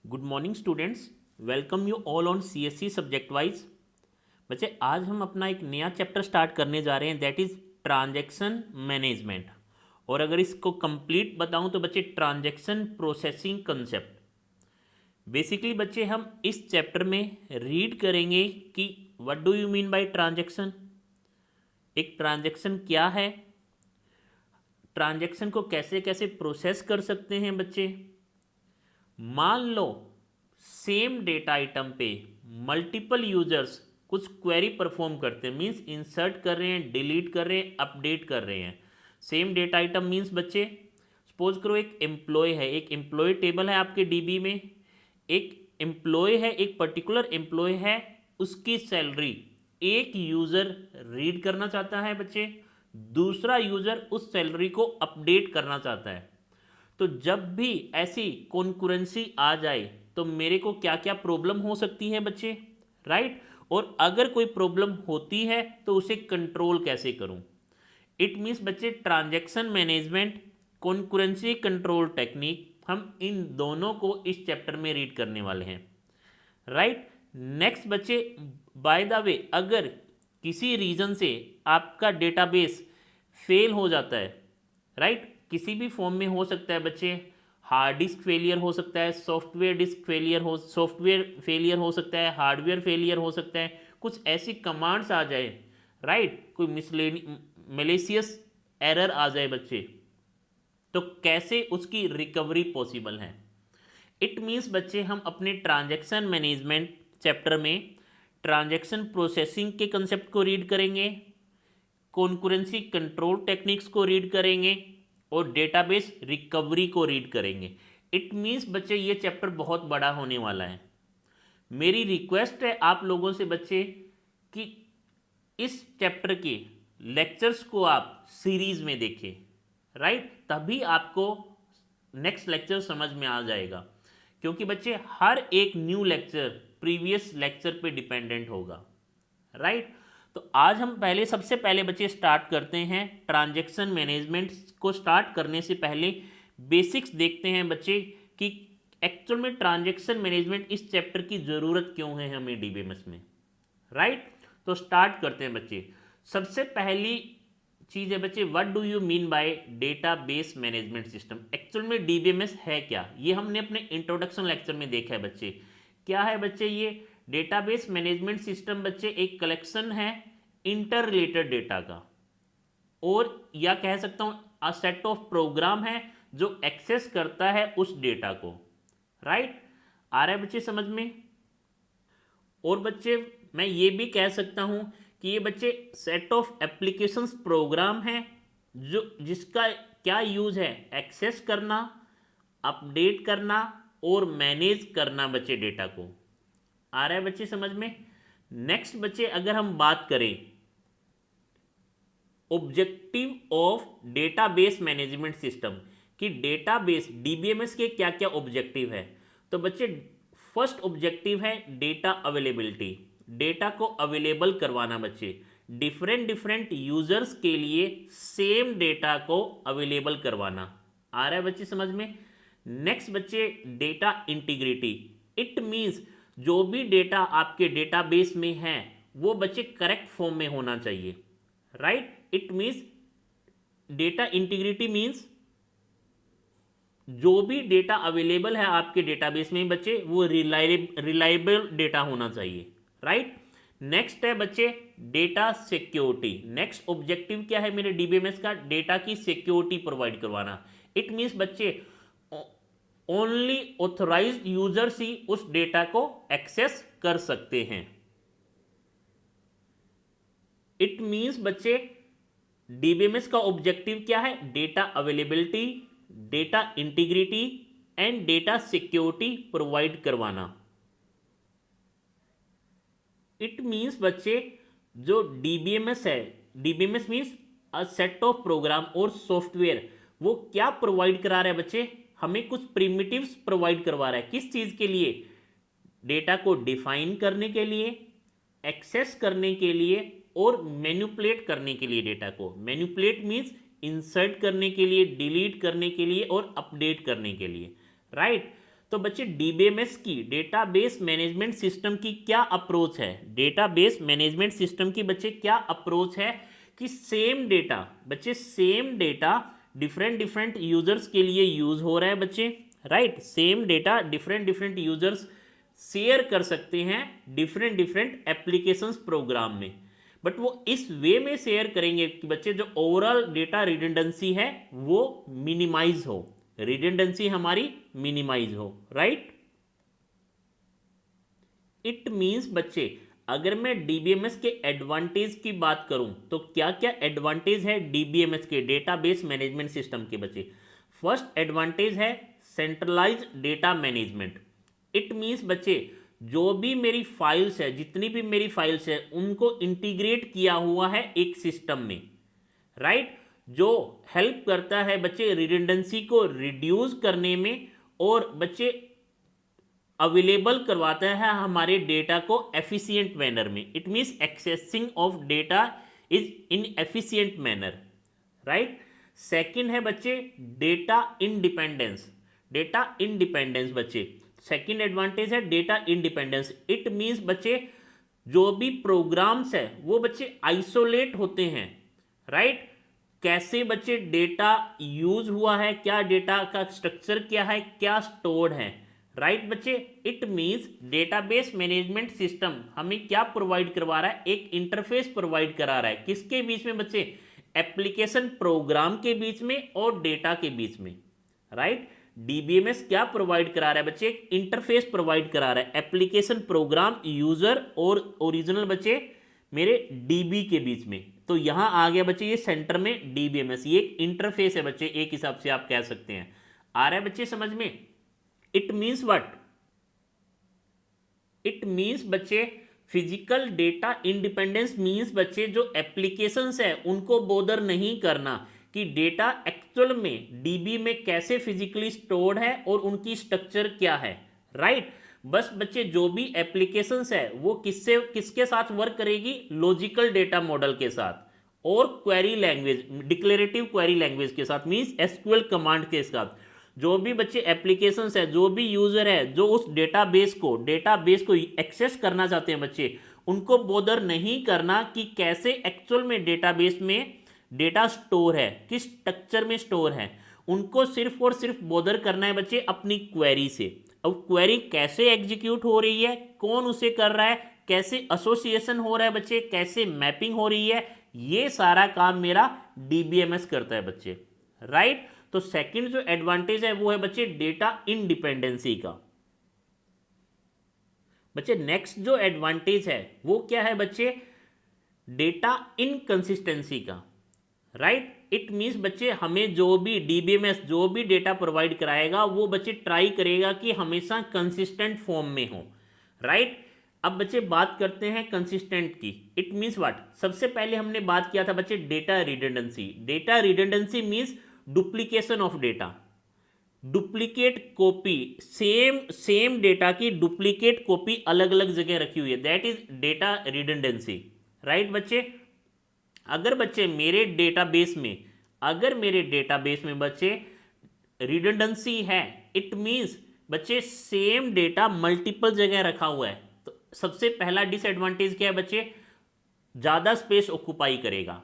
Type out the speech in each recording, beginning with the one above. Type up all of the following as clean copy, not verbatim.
Good morning students, welcome you all on CSC subject wise. बच्चे आज हम अपना एक नया चैप्टर स्टार्ट करने जा रहे हैं, दैट इज़ ट्रांजैक्शन मैनेजमेंट। और अगर इसको कंप्लीट बताऊं तो बच्चे ट्रांजैक्शन प्रोसेसिंग कंसेप्ट। बेसिकली बच्चे हम इस चैप्टर में रीड करेंगे कि what do you mean bye transaction, एक ट्रांजैक्शन क्या है, ट्रांजैक्शन को कैसे कैसे प्रोसेस कर सकते हैं बच्चे। मान लो सेम डेटा आइटम पे मल्टीपल यूजर्स कुछ क्वेरी परफॉर्म करते हैं, मीन्स इंसर्ट कर रहे हैं, डिलीट कर रहे हैं, अपडेट कर रहे हैं। सेम डेटा आइटम मीन्स बच्चे सपोज करो एक एम्प्लॉय है, एक एम्प्लॉय टेबल है आपके डीबी में, एक एम्प्लॉय है, एक पर्टिकुलर एम्प्लॉय है, उसकी सैलरी एक यूज़र रीड करना चाहता है बच्चे, दूसरा यूज़र उस सैलरी को अपडेट करना चाहता है। तो जब भी ऐसी कॉन्करेंसी आ जाए तो मेरे को क्या क्या प्रॉब्लम हो सकती है बच्चे, राइट। और अगर कोई प्रॉब्लम होती है तो उसे कंट्रोल कैसे करूं। इट मीन्स बच्चे transaction management, concurrency control technique, हम इन दोनों को इस चैप्टर में रीड करने वाले हैं, राइट। नेक्स्ट बच्चे, बाय द वे, अगर किसी रीज़न से आपका डेटाबेस फेल हो जाता है, राइट, किसी भी फॉर्म में हो सकता है बच्चे, हार्ड डिस्क फेलियर हो सकता है, सॉफ्टवेयर फेलियर हो सकता है, हार्डवेयर फेलियर हो सकता है, कुछ ऐसी कमांड्स आ जाए, राइट, कोई मिलेसियस एरर आ जाए बच्चे, तो कैसे उसकी रिकवरी पॉसिबल है। इट मीन्स बच्चे हम अपने ट्रांजैक्शन मैनेजमेंट चैप्टर में ट्रांजैक्शन प्रोसेसिंग के कंसेप्ट को रीड करेंगे, कॉन्करेंसी कंट्रोल टेक्निक्स को रीड करेंगे और डेटाबेस रिकवरी को रीड करेंगे। इट मीन्स बच्चे ये चैप्टर बहुत बड़ा होने वाला है। मेरी रिक्वेस्ट है आप लोगों से बच्चे कि इस चैप्टर के लेक्चर्स को आप सीरीज में देखें, राइट, तभी आपको नेक्स्ट लेक्चर समझ में आ जाएगा, क्योंकि बच्चे हर एक न्यू लेक्चर प्रीवियस लेक्चर पे डिपेंडेंट होगा, राइट। तो आज हम सबसे पहले बच्चे स्टार्ट करते हैं ट्रांजैक्शन मैनेजमेंट को। स्टार्ट करने से पहले बेसिक्स देखते हैं बच्चे कि एक्चुअल में ट्रांजैक्शन मैनेजमेंट इस चैप्टर की ज़रूरत क्यों है हमें डीबीएमएस में, राइट। तो स्टार्ट करते हैं बच्चे। सबसे पहली चीज़ है बच्चे, what do you mean bye database management system. Actual में डीबीएमएस है क्या, ये हमने अपने इंट्रोडक्शन लेक्चर में देखा है बच्चे। क्या है बच्चे ये डेटाबेस मैनेजमेंट सिस्टम बच्चे? एक कलेक्शन है इंटर रिलेटेड डेटा का, और या कह सकता हूं अ सेट ऑफ प्रोग्राम है जो एक्सेस करता है उस डेटा को, राइट। आ रहा है बच्चे समझ में। और बच्चे मैं ये भी कह सकता हूं कि ये बच्चे सेट ऑफ एप्लीकेशंस प्रोग्राम है जो जिसका क्या यूज है, एक्सेस करना, अपडेट करना और मैनेज करना बच्चे डेटा को। आ रहा है बच्चे समझ में। नेक्स्ट बच्चे अगर हम बात करें objective of database management system कि डेटाबेस डीबीएमएस के क्या क्या ऑब्जेक्टिव है, तो बच्चे फर्स्ट ऑब्जेक्टिव है डेटा अवेलेबिलिटी, डेटा को अवेलेबल करवाना बच्चे, डिफरेंट यूजर्स के लिए सेम डेटा को अवेलेबल करवाना। आ रहा है बच्चे समझ में। नेक्स्ट बच्चे डेटा इंटीग्रिटी, इट मीन्स जो भी डेटा आपके डेटाबेस में है वो बच्चे करेक्ट फॉर्म में होना चाहिए, right. It means data integrity means जो भी डेटा अवेलेबल है आपके डेटाबेस में बच्चे वो रिलायबल डेटा होना चाहिए, राइट। नेक्स्ट है बच्चे डेटा सिक्योरिटी। नेक्स्ट ऑब्जेक्टिव क्या है मेरे डीबीएमएस का? डेटा की सिक्योरिटी प्रोवाइड करवाना। इट मीन्स बच्चे ओनली ऑथराइज्ड यूजर्स ही उस डेटा को एक्सेस कर सकते हैं। इट मीन्स बच्चे डीबीएमएस का ऑब्जेक्टिव क्या है? Data availability, data integrity and data security provide करवाना। इट मीन्स बच्चे जो डीबीएमएस है, DBMS means a set of program और सॉफ्टवेयर, वो क्या प्रोवाइड करा रहा है बच्चे? हमें कुछ प्रिमिटिव्स प्रोवाइड करवा रहा है। किस चीज़ के लिए? डेटा को डिफाइन करने के लिए, एक्सेस करने के लिए और मैनिपुलेट करने के लिए। डेटा को मैनिपुलेट मीन्स इंसर्ट करने के लिए, डिलीट करने के लिए और अपडेट करने के लिए, राइट। तो बच्चे डीबीएमएस की डेटाबेस मैनेजमेंट सिस्टम की क्या अप्रोच है, डेटाबेस मैनेजमेंट सिस्टम की बच्चे क्या अप्रोच है कि सेम डेटा बच्चे, same data different different users के लिए यूज हो रहा है बच्चे, right. Same data different different users share कर सकते हैं डिफरेंट डिफरेंट एप्लीकेशंस प्रोग्राम में, बट वो इस वे में शेयर करेंगे कि बच्चे जो ओवरऑल डेटा रिडंडेंसी है वो मिनिमाइज हो, रिडंडेंसी हमारी मिनिमाइज हो, राइट। इट मींस बच्चे अगर मैं डीबीएमएस के एडवांटेज की बात करूं तो क्या क्या एडवांटेज है डीबीएमएस के, डेटाबेस मैनेजमेंट सिस्टम के बच्चे। फर्स्ट एडवांटेज है centralize data management. It means बच्चे जो भी मेरी फाइल्स है, जितनी भी मेरी फाइल्स है उनको इंटीग्रेट किया हुआ है एक सिस्टम में, राइट, जो हेल्प करता है बच्चे रिडंडेंसी को रिड्यूस करने में और बच्चे अवेलेबल करवाता है हमारे डेटा को एफिशिएंट मैनर में। It means accessing of data is in efficient manner, right. Second है बच्चे डेटा इंडिपेंडेंस, डेटा इंडिपेंडेंस बच्चे सेकंड एडवांटेज है डेटा इंडिपेंडेंस। इट मीन्स बच्चे जो भी प्रोग्राम्स है वो बच्चे आइसोलेट होते हैं, राइट। कैसे बच्चे डेटा यूज हुआ है, क्या डेटा का स्ट्रक्चर क्या है, क्या स्टोर्ड है, राइट बच्चे। It means database management system हमें क्या प्रोवाइड करवा रहा है, एक इंटरफेस प्रोवाइड करा रहा है, किसके बीच में बच्चे, एप्लीकेशन प्रोग्राम के बीच में और डेटा के बीच में, राइट। डीबीएमएस क्या प्रोवाइड करा रहा है बच्चे, एक इंटरफेस प्रोवाइड करा रहा है एप्लीकेशन प्रोग्राम यूजर और ओरिजिनल बच्चे मेरे डीबी के बीच में। तो यहां आ गया बच्चे ये सेंटर में डीबीएमएस, ये एक इंटरफेस है बच्चे, एक हिसाब से आप कह सकते हैं। आ रहा है बच्चे समझ में। It means what, it means बच्चे फिजिकल डेटा इंडिपेंडेंस मीन्स बच्चे जो एप्लीकेशंस है उनको बोदर नहीं करना कि डेटा एक्चुअल में डीबी में कैसे फिजिकली स्टोर्ड है और उनकी स्ट्रक्चर क्या है, राइट। बस बच्चे जो भी एप्लीकेशंस है वो किससे किसके साथ वर्क करेगी, लॉजिकल डेटा मॉडल के साथ और query language, declarative query language के साथ, मीन्स एसक्यूएल कमांड के साथ। जो भी बच्चे एप्लीकेशंस है, जो भी यूजर है जो उस डेटाबेस को एक्सेस करना चाहते हैं बच्चे, उनको बोदर नहीं करना कि कैसे एक्चुअल में डेटाबेस में डेटा स्टोर है, किस स्ट्रक्चर में स्टोर है। उनको सिर्फ और सिर्फ बोदर करना है बच्चे अपनी क्वेरी से। अब क्वेरी कैसे एग्जीक्यूट हो रही है, कौन उसे कर रहा है, कैसे एसोसिएशन हो रहा है बच्चे, कैसे मैपिंग हो रही है, ये सारा काम मेरा डीबीएमएस करता है बच्चे, राइट। तो सेकंड जो एडवांटेज है वो है बच्चे डेटा इंडिपेंडेंसी का। बच्चे नेक्स्ट जो एडवांटेज है वो क्या है बच्चे, डेटा इनकंसिस्टेंसी का, राइट। इट मीन्स बच्चे हमें जो भी डीबीएमएस जो भी डेटा प्रोवाइड कराएगा वो बच्चे ट्राई करेगा कि हमेशा कंसिस्टेंट फॉर्म में हो, राइट। अब बच्चे बात करते हैं कंसिस्टेंट की। इट मीन्स व्हाट, सबसे पहले हमने बात किया था बच्चे data redundancy. Data redundancy means duplication of data, duplicate copy, same data की डुप्लीकेट कॉपी अलग अलग जगह रखी हुई है, that is data redundancy, right बच्चे। अगर बच्चे मेरे डेटाबेस में बच्चे रिडंडेंसी है, इट मीन्स बच्चे सेम डेटा मल्टीपल जगह रखा हुआ है, तो सबसे पहला डिसएडवांटेज क्या है बच्चे, ज़्यादा स्पेस ऑक्यूपाई करेगा,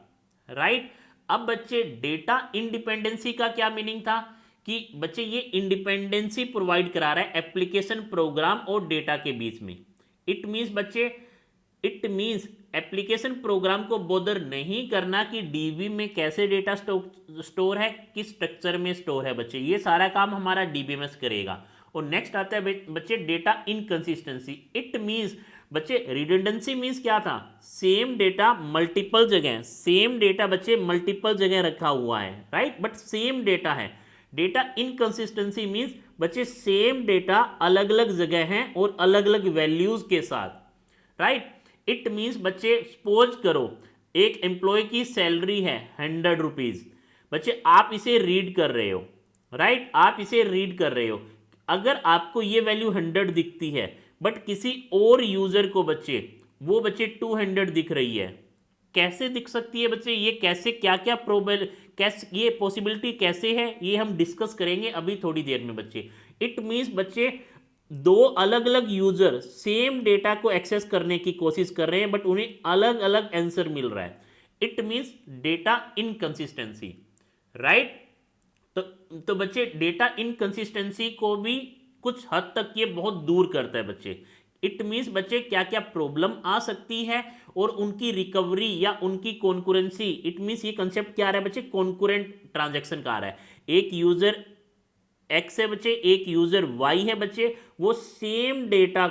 राइट। अब बच्चे डेटा इंडिपेंडेंसी का क्या मीनिंग था कि बच्चे ये इंडिपेंडेंसी प्रोवाइड करा रहा है एप्लीकेशन प्रोग्राम और डेटा के बीच में। इट मीन्स बच्चे, इट मीन्स एप्लीकेशन प्रोग्राम को बोदर नहीं करना कि डीबी में कैसे डेटा स्टोर है, किस स्ट्रक्चर में स्टोर है बच्चे, ये सारा काम हमारा डीबीएमएस करेगा। और नेक्स्ट आता है बच्चे डेटा इनकंसिस्टेंसी। इट मीन्स बच्चे रिडंडेंसी मीन्स क्या था, सेम डेटा मल्टीपल जगह, सेम डेटा बच्चे मल्टीपल जगह रखा हुआ है, राइट, बट सेम डेटा है। डेटा इनकंसिस्टेंसी मीन्स बच्चे सेम डेटा अलग अलग जगह हैं और अलग अलग वैल्यूज के साथ, राइट। इट मीन्स बच्चे सपोज करो एक एम्प्लॉय की सैलरी है 100 रुपीज, बच्चे आप इसे रीड कर रहे हो, राइट, आप इसे रीड कर रहे हो। अगर आपको ये वैल्यू 100 दिखती है बट किसी और यूजर को बच्चे वो बच्चे 200 दिख रही है, कैसे दिख सकती है बच्चे, ये कैसे, क्या क्या कैसे ये पॉसिबिलिटी कैसे है, ये हम डिस्कस करेंगे अभी थोड़ी देर में बच्चे। इट मीन्स बच्चे दो अलग अलग यूजर सेम डेटा को एक्सेस करने की कोशिश कर रहे हैं बट उन्हें अलग अलग आंसर मिल रहा है, it means data inconsistency, right. तो बच्चे डेटा इनकंसिस्टेंसी को भी कुछ हद तक ये बहुत दूर करता है बच्चे। इट मीन्स बच्चे क्या क्या प्रॉब्लम आ सकती है और उनकी रिकवरी या उनकी कॉन्कुरेंसी, इट मीन्स ये कंसेप्ट क्या आ रहा है बच्चे, कॉन्कुरेंट ट्रांजैक्शन का आ रहा है। एक यूजर एक्स है बच्चे, एक यूजर वाई है बच्चे, वो सेम डेटा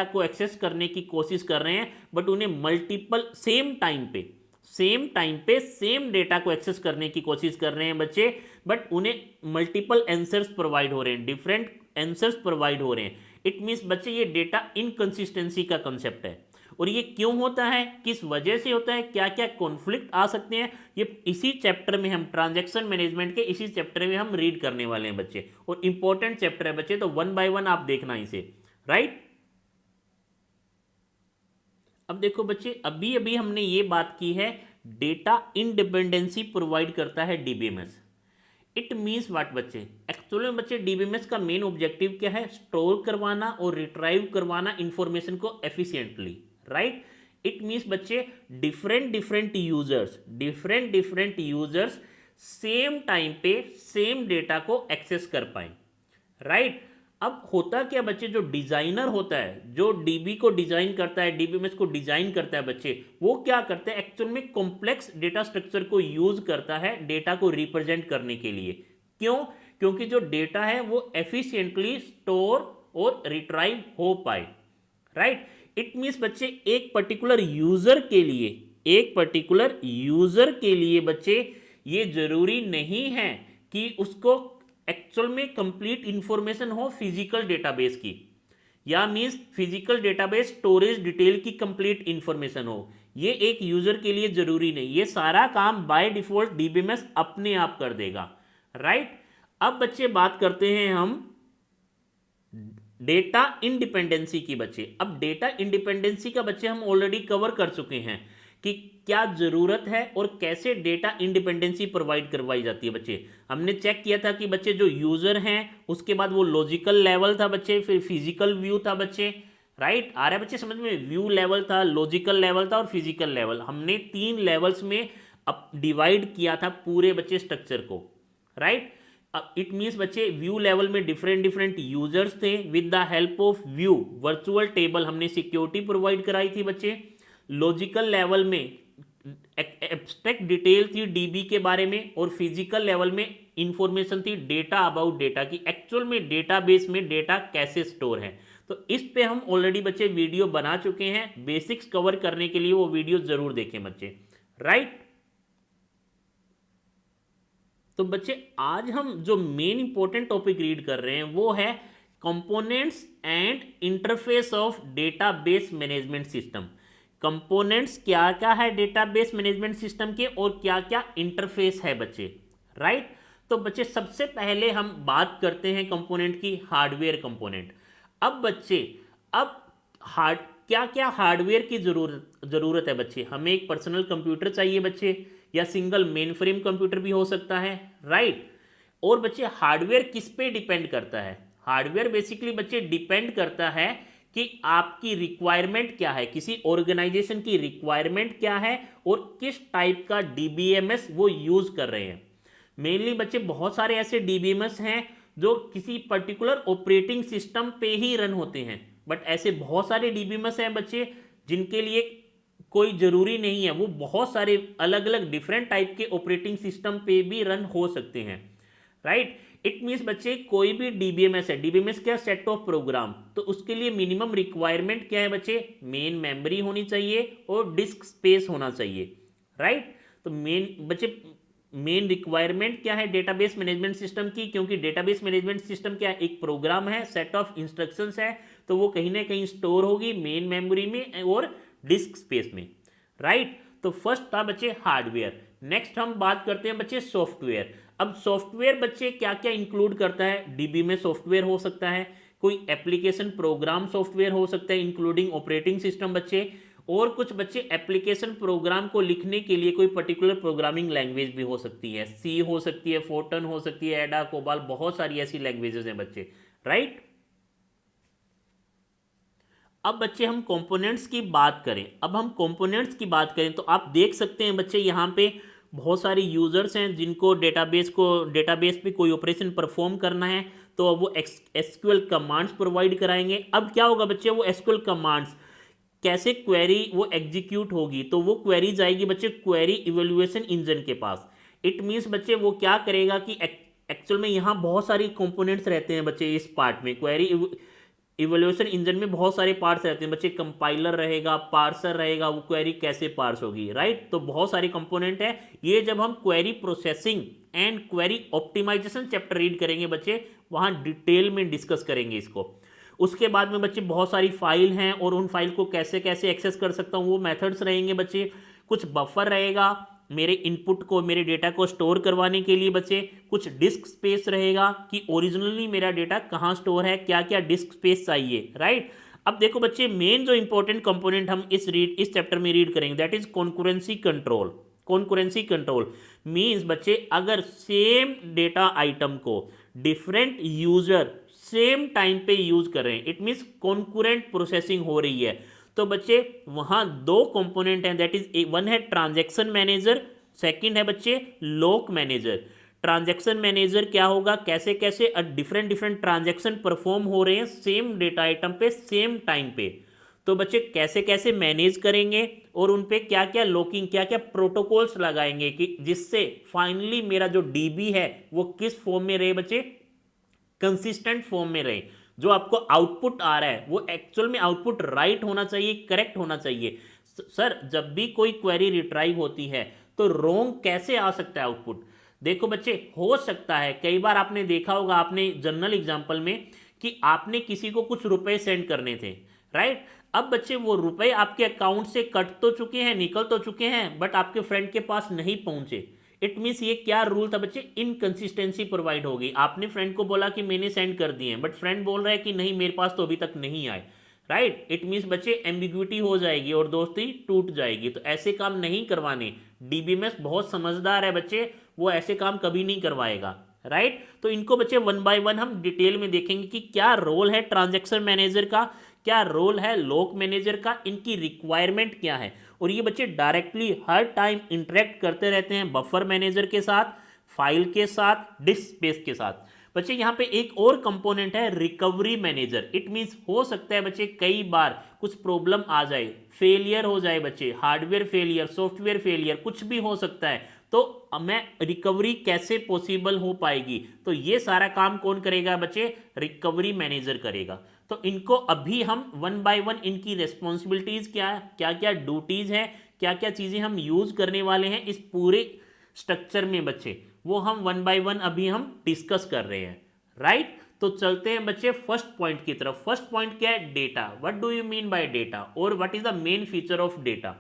को एक्सेस करने की कोशिश कर रहे हैं बट उन्हें मल्टीपल सेम टाइम पे सेम डेटा को एक्सेस करने की कोशिश कर रहे हैं बच्चे, बट उन्हें मल्टीपल आंसर्स प्रोवाइड हो रहे हैं, डिफरेंट आंसर्स प्रोवाइड हो रहे हैं। इट मीन्स बच्चे ये डेटा इनकंसिस्टेंसी का कंसेप्ट है। और ये क्यों होता है, किस वजह से होता है, क्या क्या कॉन्फ्लिक्ट आ सकते हैं, ये इसी चैप्टर में हम ट्रांजैक्शन मैनेजमेंट के इसी चैप्टर में हम रीड करने वाले हैं बच्चे। और इंपॉर्टेंट चैप्टर है बच्चे, तो वन बाय वन आप देखना इसे, राइट। अब देखो बच्चे, अभी अभी हमने ये बात की है डेटा इंडिपेंडेंसी प्रोवाइड करता है डीबीएमएस। इट मीन्स व्हाट बच्चे, एक्चुअली में बच्चे डीबीएमएस का मेन ऑब्जेक्टिव क्या है, स्टोर करवाना और रिट्राइव करवाना इंफॉर्मेशन को एफिशिएंटली, राइट। इट मीन्स बच्चे डिफरेंट यूजर्स सेम टाइम पे सेम डेटा को एक्सेस कर पाए, राइट। अब होता क्या बच्चे, जो डिजाइनर होता है, जो डीबी को डिजाइन करता है, डीबीएमएस को डिजाइन करता है बच्चे, वो क्या करते हैं एक्चुअल में कॉम्प्लेक्स डेटा स्ट्रक्चर को यूज करता है डेटा को रिप्रेजेंट करने के लिए। क्यों, क्योंकि जो डेटा है वो एफिशिएंटली स्टोर और रिट्राइव हो पाए, राइट। इट मीन्स बच्चे एक पर्टिकुलर यूजर के लिए बच्चे ये जरूरी नहीं है कि उसको एक्चुअल में कंप्लीट इंफॉर्मेशन हो फिजिकल डेटाबेस की, या means physical database storage detail की कंप्लीट इंफॉर्मेशन हो, ये एक यूजर के लिए जरूरी नहीं। ये सारा काम बाय डिफॉल्ट डीबीएमएस अपने आप कर देगा, राइट। अब बच्चे बात करते हैं हम डेटा इंडिपेंडेंसी की बच्चे। अब डेटा इंडिपेंडेंसी का बच्चे हम ऑलरेडी कवर कर चुके हैं कि क्या जरूरत है और कैसे डेटा इंडिपेंडेंसी प्रोवाइड करवाई जाती है बच्चे। हमने चेक किया था कि बच्चे जो यूजर हैं उसके बाद वो लॉजिकल लेवल था बच्चे, फिर फिजिकल व्यू था बच्चे, राइट। आ रहा है बच्चे समझ में, व्यू लेवल था, लॉजिकल लेवल था और फिजिकल लेवल। हमने 3 लेवल्स में अब डिवाइड किया था पूरे बच्चे स्ट्रक्चर को, राइट। अब इट मीन्स बच्चे व्यू लेवल में डिफरेंट यूजर्स थे, with the help of view virtual table हमने सिक्योरिटी प्रोवाइड कराई थी बच्चे। लॉजिकल लेवल में एब्स्ट्रैक्ट डिटेल थी डीबी के बारे में, और फिजिकल लेवल में इंफॉर्मेशन थी डेटा अबाउट डेटा की, एक्चुअल में डेटाबेस में डेटा कैसे स्टोर है। तो इस पे हम ऑलरेडी बच्चे वीडियो बना चुके हैं, बेसिक्स कवर करने के लिए वो वीडियो जरूर देखें बच्चे, राइट। तो बच्चे आज हम जो मेन इंपॉर्टेंट टॉपिक रीड कर रहे हैं वो है components and interface of database management system. Components क्या क्या है डेटाबेस मैनेजमेंट सिस्टम के और क्या क्या इंटरफेस है बच्चे, राइट। तो बच्चे सबसे पहले हम बात करते हैं कंपोनेंट की, हार्डवेयर कंपोनेंट। अब बच्चे क्या क्या हार्डवेयर की जरूरत है बच्चे। हमें एक पर्सनल कंप्यूटर चाहिए बच्चे, या सिंगल मेन फ्रेम कंप्यूटर भी हो सकता है, राइट। और बच्चे हार्डवेयर किस पे डिपेंड करता है, हार्डवेयर बेसिकली बच्चे डिपेंड करता है कि आपकी रिक्वायरमेंट क्या है, किसी ऑर्गेनाइजेशन की रिक्वायरमेंट क्या है और किस टाइप का डीबीएमएस वो यूज कर रहे हैं। मेनली बच्चे बहुत सारे ऐसे डीबीएमएस हैं जो किसी पर्टिकुलर ऑपरेटिंग सिस्टम पे ही रन होते हैं, बट ऐसे बहुत सारे डीबीएमएस हैं बच्चे जिनके लिए कोई जरूरी नहीं है, वो बहुत सारे अलग अलग डिफरेंट टाइप के ऑपरेटिंग सिस्टम पे भी रन हो सकते हैं, राइट। इट मीन्स बच्चे कोई भी डीबीएमएस है, डीबीएमएस क्या, सेट ऑफ प्रोग्राम, तो उसके लिए मिनिमम रिक्वायरमेंट क्या है बच्चे, मेन मेमोरी होनी चाहिए और डिस्क स्पेस होना चाहिए, राइट। तो मेन रिक्वायरमेंट क्या है डेटाबेस मैनेजमेंट सिस्टम की, क्योंकि डेटाबेस मैनेजमेंट सिस्टम क्या एक प्रोग्राम है, सेट ऑफ इंस्ट्रक्शंस है, तो वो कहीं ना कहीं स्टोर होगी मेन मेमोरी में और डिस्क स्पेस में, राइट। तो फर्स्ट था बच्चे हार्डवेयर। नेक्स्ट हम बात करते हैं बच्चे सॉफ्टवेयर। अब सॉफ्टवेयर बच्चे क्या क्या इंक्लूड करता है, डीबी में सॉफ्टवेयर हो सकता है, कोई एप्लीकेशन प्रोग्राम सॉफ्टवेयर हो सकता है इंक्लूडिंग ऑपरेटिंग सिस्टम बच्चे, और कुछ बच्चे एप्लीकेशन प्रोग्राम को लिखने के लिए कोई पर्टिकुलर प्रोग्रामिंग लैंग्वेज भी हो सकती है, सी हो सकती है, फोर्टन हो सकती है, एडा, कोबाल, बहुत सारी ऐसी लैंग्वेजेस हैं बच्चे, राइट। अब बच्चे हम कंपोनेंट्स की बात करें, तो आप देख सकते हैं बच्चे यहाँ पे बहुत सारे यूजर्स हैं जिनको डेटाबेस पे कोई ऑपरेशन परफॉर्म करना है, तो वो एसक्यूएल कमांड्स प्रोवाइड कराएंगे। अब क्या होगा बच्चे, वो एसक्यूएल कमांड्स कैसे क्वेरी वो एग्जीक्यूट होगी, तो वो क्वेरी जाएगी बच्चे क्वेरी इवेल्युएशन इंजन के पास। इट मीन्स बच्चे वो क्या करेगा कि एक्चुअल में यहाँ बहुत सारी कंपोनेंट्स रहते हैं बच्चे इस पार्ट में, क्वेरी इवोल्यूशन इंजन में बहुत सारे पार्ट्स रहते हैं बच्चे, कंपाइलर रहेगा, पार्सर रहेगा, वो क्वेरी कैसे पार्स होगी, राइट। तो बहुत सारे कंपोनेंट है ये। जब हम query processing and query optimization chapter read करेंगे बच्चे, वहां डिटेल में डिस्कस करेंगे इसको। उसके बाद में बच्चे बहुत सारी फाइल हैं और उन फाइल को कैसे कैसे एक्सेस कर सकता हूँ वो मेथड्स रहेंगे बच्चे। कुछ बफर रहेगा मेरे इनपुट को, मेरे डेटा को स्टोर करवाने के लिए बच्चे। कुछ डिस्क स्पेस रहेगा कि ओरिजिनली मेरा डेटा कहाँ स्टोर है, क्या क्या डिस्क स्पेस चाहिए, राइट। अब देखो बच्चे मेन जो इंपॉर्टेंट कंपोनेंट हम इस चैप्टर में रीड करेंगे that is concurrency control. Concurrency control means बच्चे अगर सेम डेटा आइटम को डिफरेंट यूजर सेम टाइम पे यूज कर रहे हैं, इट मीन्स कॉन्करेंट प्रोसेसिंग हो रही है, तो बच्चे वहां दो कंपोनेंट हैं दैट इज वन है ट्रांजैक्शन मैनेजर, सेकंड है बच्चे लॉक मैनेजर। ट्रांजैक्शन मैनेजर क्या होगा, कैसे कैसे डिफरेंट ट्रांजैक्शन परफॉर्म हो रहे हैं सेम डेटा आइटम पे सेम टाइम पे, तो बच्चे कैसे कैसे मैनेज करेंगे और उन पे क्या क्या लॉकिंग, क्या क्या प्रोटोकॉल्स लगाएंगे कि जिससे फाइनली मेरा जो डीबी है वो किस फॉर्म में रहे बच्चे, कंसिस्टेंट फॉर्म में रहे। जो आपको आउटपुट आ रहा है वो एक्चुअल में आउटपुट राइट होना चाहिए, करेक्ट होना चाहिए। सर जब भी कोई क्वेरी रिट्राइव होती है तो रॉन्ग कैसे आ सकता है आउटपुट। देखो बच्चे हो सकता है कई बार आपने देखा होगा, आपने जनरल एग्जांपल में कि आपने किसी को कुछ रुपए सेंड करने थे, राइट। अब बच्चे वो रुपए आपके अकाउंट से कट तो चुके हैं, निकल तो चुके हैं, बट आपके फ्रेंड के पास नहीं पहुंचे। इट मीन्स ये क्या रूल था बच्चे, इनकंसिस्टेंसी प्रोवाइड होगी। आपने फ्रेंड को बोला कि मैंने सेंड कर दिए, बट फ्रेंड बोल रहा है कि नहीं मेरे पास तो अभी तक नहीं आए, राइट। इट मीन्स बच्चे एम्बिग्विटी हो जाएगी और दोस्ती टूट जाएगी। तो ऐसे काम नहीं करवाने। डीबीएमएस बहुत समझदार है बच्चे, वो ऐसे काम कभी नहीं करवाएगा, राइट। तो इनको बच्चे वन बाय वन हम डिटेल में देखेंगे कि क्या रोल है ट्रांजैक्शन मैनेजर का, क्या रोल है लॉक मैनेजर का, इनकी रिक्वायरमेंट क्या है। और ये बच्चे डायरेक्टली हर टाइम इंटरेक्ट करते रहते हैं बफर मैनेजर के साथ, फाइल के साथ, डिस्क स्पेस के साथ। बच्चे यहाँ पे एक और कंपोनेंट है रिकवरी मैनेजर। इट मीन्स हो सकता है बच्चे कई बार कुछ प्रॉब्लम आ जाए, फेलियर हो जाए बच्चे, हार्डवेयर फेलियर, सॉफ्टवेयर फेलियर, कुछ भी हो सकता है, तो मैं रिकवरी कैसे पॉसिबल हो पाएगी, तो ये सारा काम कौन करेगा बच्चे, रिकवरी मैनेजर करेगा। तो इनको अभी हम वन बाय वन इनकी रेस्पॉन्सिबिलिटीज क्या क्या ड्यूटीज हैं, क्या क्या चीजें हम यूज करने वाले हैं इस पूरे स्ट्रक्चर में बच्चे, वो हम वन बाय वन अभी हम डिस्कस कर रहे हैं, राइट। तो चलते हैं बच्चे फर्स्ट पॉइंट की तरफ। फर्स्ट पॉइंट क्या है, data. What do you mean by data और what is the main feature of data.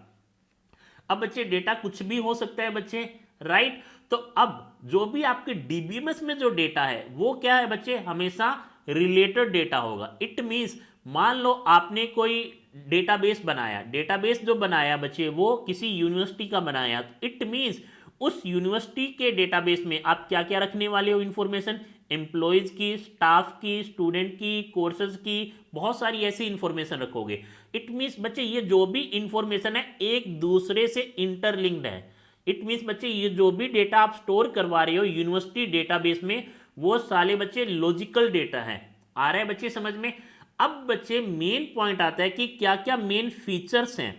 अब बच्चे डेटा कुछ भी हो सकता है बच्चे, राइट। तो अब जो भी आपके डीबीएमएस में जो डेटा है वो क्या है बच्चे, हमेशा रिलेटेड डेटा होगा। इट मीन्स मान लो आपने कोई डेटाबेस बनाया, डेटाबेस जो बनाया बच्चे वो किसी यूनिवर्सिटी का बनाया, इट मीन्स उस यूनिवर्सिटी के डेटाबेस में आप क्या क्या रखने वाले हो इंफॉर्मेशन, एम्प्लॉयज की, स्टाफ की, स्टूडेंट की, कोर्सेज की, बहुत सारी ऐसी इंफॉर्मेशन रखोगे। इट मीन्स बच्चे ये जो भी इंफॉर्मेशन है एक दूसरे से इंटरलिंक्ड है। इट मीन्स बच्चे ये जो भी डेटा आप स्टोर करवा रहे हो यूनिवर्सिटी डेटाबेस में वो साले बच्चे लॉजिकल डेटा है। आ रहा है बच्चे समझ में। अब बच्चे मेन पॉइंट आता है कि क्या क्या मेन फीचर्स हैं,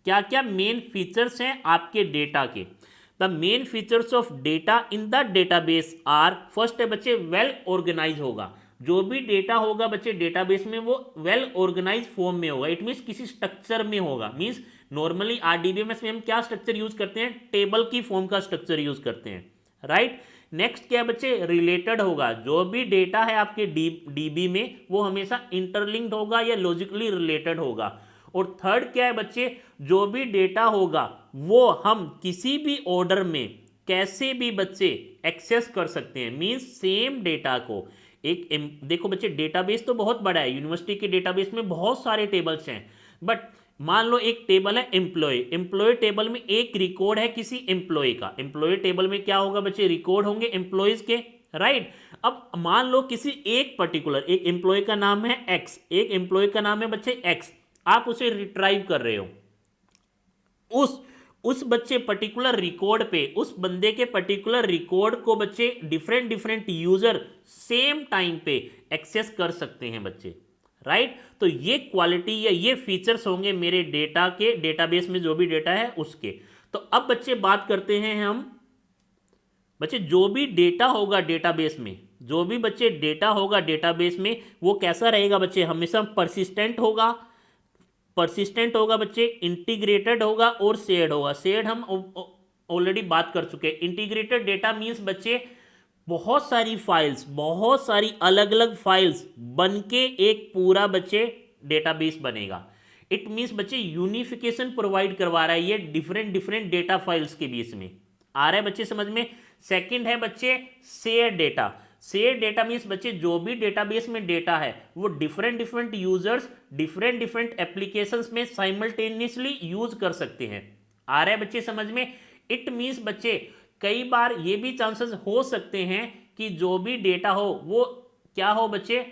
क्या क्या मेन फीचर्स हैं आपके डेटा के। The main features of data in the database are, first है बच्चे वेल ऑर्गेनाइज होगा। जो भी डेटा होगा बच्चे डेटाबेस में वो वेल ऑर्गेनाइज फॉर्म में होगा। इट मीन्स किसी स्ट्रक्चर में होगा। मीन्स नॉर्मली आरडीबीएमएस में हम क्या स्ट्रक्चर यूज करते हैं, टेबल की फॉर्म का स्ट्रक्चर यूज करते हैं, राइट। नेक्स्ट क्या बच्चे, रिलेटेड होगा। जो भी डेटा है आपके डीबी में वो हमेशा इंटरलिंक्ड होगा या लॉजिकली रिलेटेड होगा। और थर्ड क्या है बच्चे, जो भी डेटा होगा वो हम किसी भी ऑर्डर में कैसे भी बच्चे एक्सेस कर सकते हैं। मीन्स सेम डेटा को देखो बच्चे डेटाबेस तो बहुत बड़ा है, यूनिवर्सिटी के डेटाबेस में बहुत सारे टेबल्स हैं, बट मान लो एक टेबल है एम्प्लॉय, एम्प्लॉय टेबल में एक रिकॉर्ड है किसी एम्प्लॉय का, एम्प्लॉय टेबल में क्या होगा बच्चे, रिकॉर्ड होंगे एम्प्लॉयज के, राइट। अब मान लो किसी एक पर्टिकुलर, एक एम्प्लॉय का नाम है एक्स, एक एम्प्लॉय का नाम है बच्चे एक्स, आप उसे रिट्राइव कर रहे हो, उस बच्चे पर्टिकुलर रिकॉर्ड पे, उस बंदे के पर्टिकुलर रिकॉर्ड को बच्चे different different user same time पे एक्सेस कर सकते हैं बच्चे, राइट। तो ये क्वालिटी या ये फीचर्स होंगे मेरे डेटा के, डेटाबेस में जो भी डेटा है उसके। तो अब बच्चे बात करते हैं हम, बच्चे जो भी डेटा होगा डेटाबेस में, जो भी बच्चे डेटा होगा डेटाबेस में, वो कैसा रहेगा बच्चे, हमेशा परसिस्टेंट होगा, परसिस्टेंट होगा बच्चे, इंटीग्रेटेड होगा और शेयर्ड होगा। शेयर्ड हम ऑलरेडी बात कर चुके हैं। इंटीग्रेटेड डेटा मीन्स बच्चे बहुत सारी फाइल्स, बहुत सारी अलग अलग फाइल्स बन के एक पूरा बच्चे डेटाबेस बनेगा। इट मीन्स बच्चे यूनिफिकेशन प्रोवाइड करवा रहा है ये डिफरेंट डिफरेंट डेटा फाइल्स के बीच में। आ रहा है बच्चे समझ में। सेकंड है बच्चे share data. Share data means बच्चे जो भी डेटाबेस में डेटा है वो different different users different different applications में साइमल्टेनियसली यूज कर सकते हैं। आ रहा है बच्चे समझ में। इट मीन्स बच्चे कई बार ये भी चांसेस हो सकते हैं कि जो भी डेटा हो वो क्या हो बच्चे,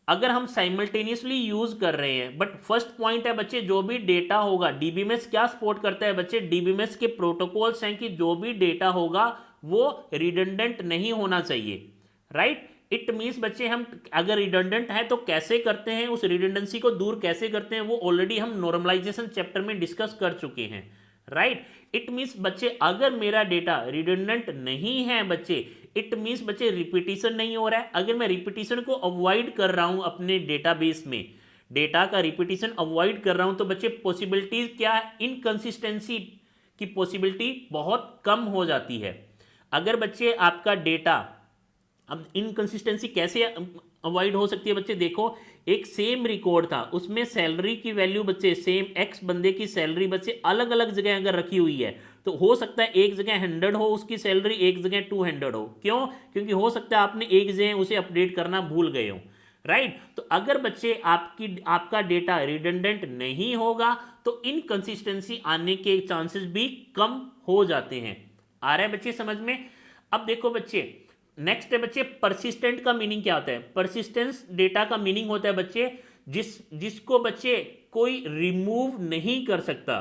अगर हम साइमल्टेनियसली यूज कर रहे हैं, बट फर्स्ट पॉइंट है बच्चे जो भी डेटा होगा, डीबीएमएस क्या सपोर्ट करता है बच्चे, डीबीएमएस के प्रोटोकॉल्स हैं कि जो भी डेटा होगा वो रिडंडेंट नहीं होना चाहिए, राइट। इट मीन्स बच्चे हम अगर रिडंडेंट है तो कैसे करते हैं, उस रिडंडेंसी को दूर कैसे करते हैं, वो ऑलरेडी हम नॉर्मलाइजेशन चैप्टर में डिस्कस कर चुके हैं, राइट। इट मीन्स बच्चे अगर मेरा डेटा रिडंडेंट नहीं है बच्चे, इट मीन्स बच्चे रिपीटिशन नहीं हो रहा है। अगर मैं रिपीटिशन को अवॉइड कर रहा हूं अपने डेटाबेस में, डेटा का रिपीटिशन अवॉइड कर रहा हूं, तो बच्चे पॉसिबिलिटीज क्या है, इनकंसिस्टेंसी की पॉसिबिलिटी बहुत कम हो जाती है। अगर बच्चे आपका डेटा, अब इनकंसिस्टेंसी कैसे अवॉइड हो सकती है बच्चे, देखो एक सेम रिकॉर्ड था, उसमें सैलरी की वैल्यू बच्चे सेम, एक्स बंदे की सैलरी बच्चे अलग अलग जगह अगर रखी हुई है, तो हो सकता है एक जगह 100 हो उसकी सैलरी, एक जगह 200 हो। क्यों? क्योंकि हो सकता है आपने एक जगह उसे अपडेट करना भूल गए हो, राइट। तो अगर बच्चे आपका डेटा रिडंडेंट नहीं होगा तो इनकंसिस्टेंसी आने के चांसेस भी कम हो जाते हैं। आ रहा है बच्चे समझ में। अब देखो बच्चे नेक्स्ट है बच्चे परसिस्टेंट का मीनिंग क्या होता है। परसिस्टेंस डेटा का मीनिंग होता है बच्चे जिसको बच्चे कोई रिमूव नहीं कर सकता,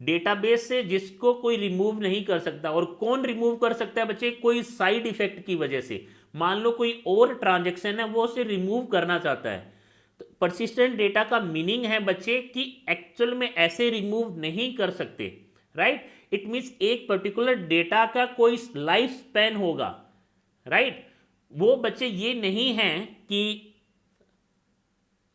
डेटाबेस से जिसको कोई रिमूव नहीं कर सकता। और कौन रिमूव कर सकता है बच्चे, कोई साइड इफेक्ट की वजह से, मान लो कोई और ट्रांजैक्शन है वो उसे रिमूव करना चाहता है। तो परसिस्टेंट डेटा का मीनिंग है बच्चे कि एक्चुअल में ऐसे रिमूव नहीं कर सकते, राइट। इट मीन्स एक पर्टिकुलर डेटा का कोई लाइफ स्पैन होगा, राइट। वो बच्चे ये नहीं है कि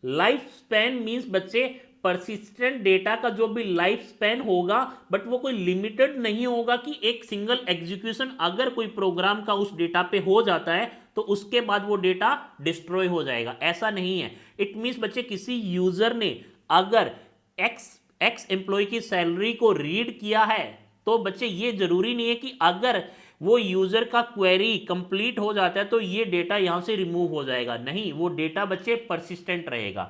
लाइफ स्पैन मीन्स बच्चे परसिस्टेंट डेटा का जो भी लाइफ स्पैन होगा, बट वो कोई लिमिटेड नहीं होगा कि एक सिंगल एग्जीक्यूशन अगर कोई प्रोग्राम का उस डेटा पे हो जाता है तो उसके बाद वो डेटा डिस्ट्रॉय हो जाएगा, ऐसा नहीं है। इट मीन्स बच्चे किसी यूजर ने अगर एक्स एम्प्लॉय की सैलरी को रीड किया है तो बच्चे ये जरूरी नहीं है कि अगर वो यूजर का क्वेरी कंप्लीट हो जाता है तो ये डेटा यहां से रिमूव हो जाएगा, नहीं, वो डेटा बच्चे परसिस्टेंट रहेगा,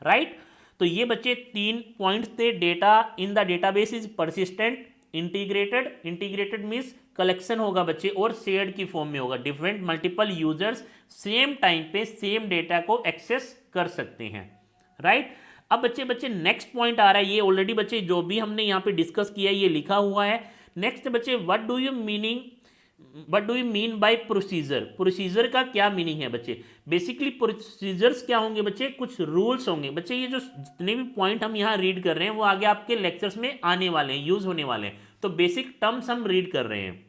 राइट। तो ये बच्चे 3 पॉइंट्स थे। Data in the database is persistent, integrated means collection होगा बच्चे, और शेयर्ड की फॉर्म में होगा, different multiple users same time पे सेम डेटा को एक्सेस कर सकते हैं, राइट। अब बच्चे नेक्स्ट पॉइंट आ रहा है, ये ऑलरेडी बच्चे जो भी हमने यहाँ पे डिस्कस किया ये लिखा हुआ है। नेक्स्ट बच्चे what do you mean bye procedure. Procedure का क्या मीनिंग है बच्चे। बेसिकली प्रोसीजर्स क्या होंगे बच्चे, कुछ रूल्स होंगे बच्चे। ये जो जितने भी पॉइंट हम यहाँ रीड कर रहे हैं वो आगे आपके लेक्चर्स में आने वाले हैं, यूज होने वाले हैं, तो बेसिक टर्म्स हम रीड कर रहे हैं।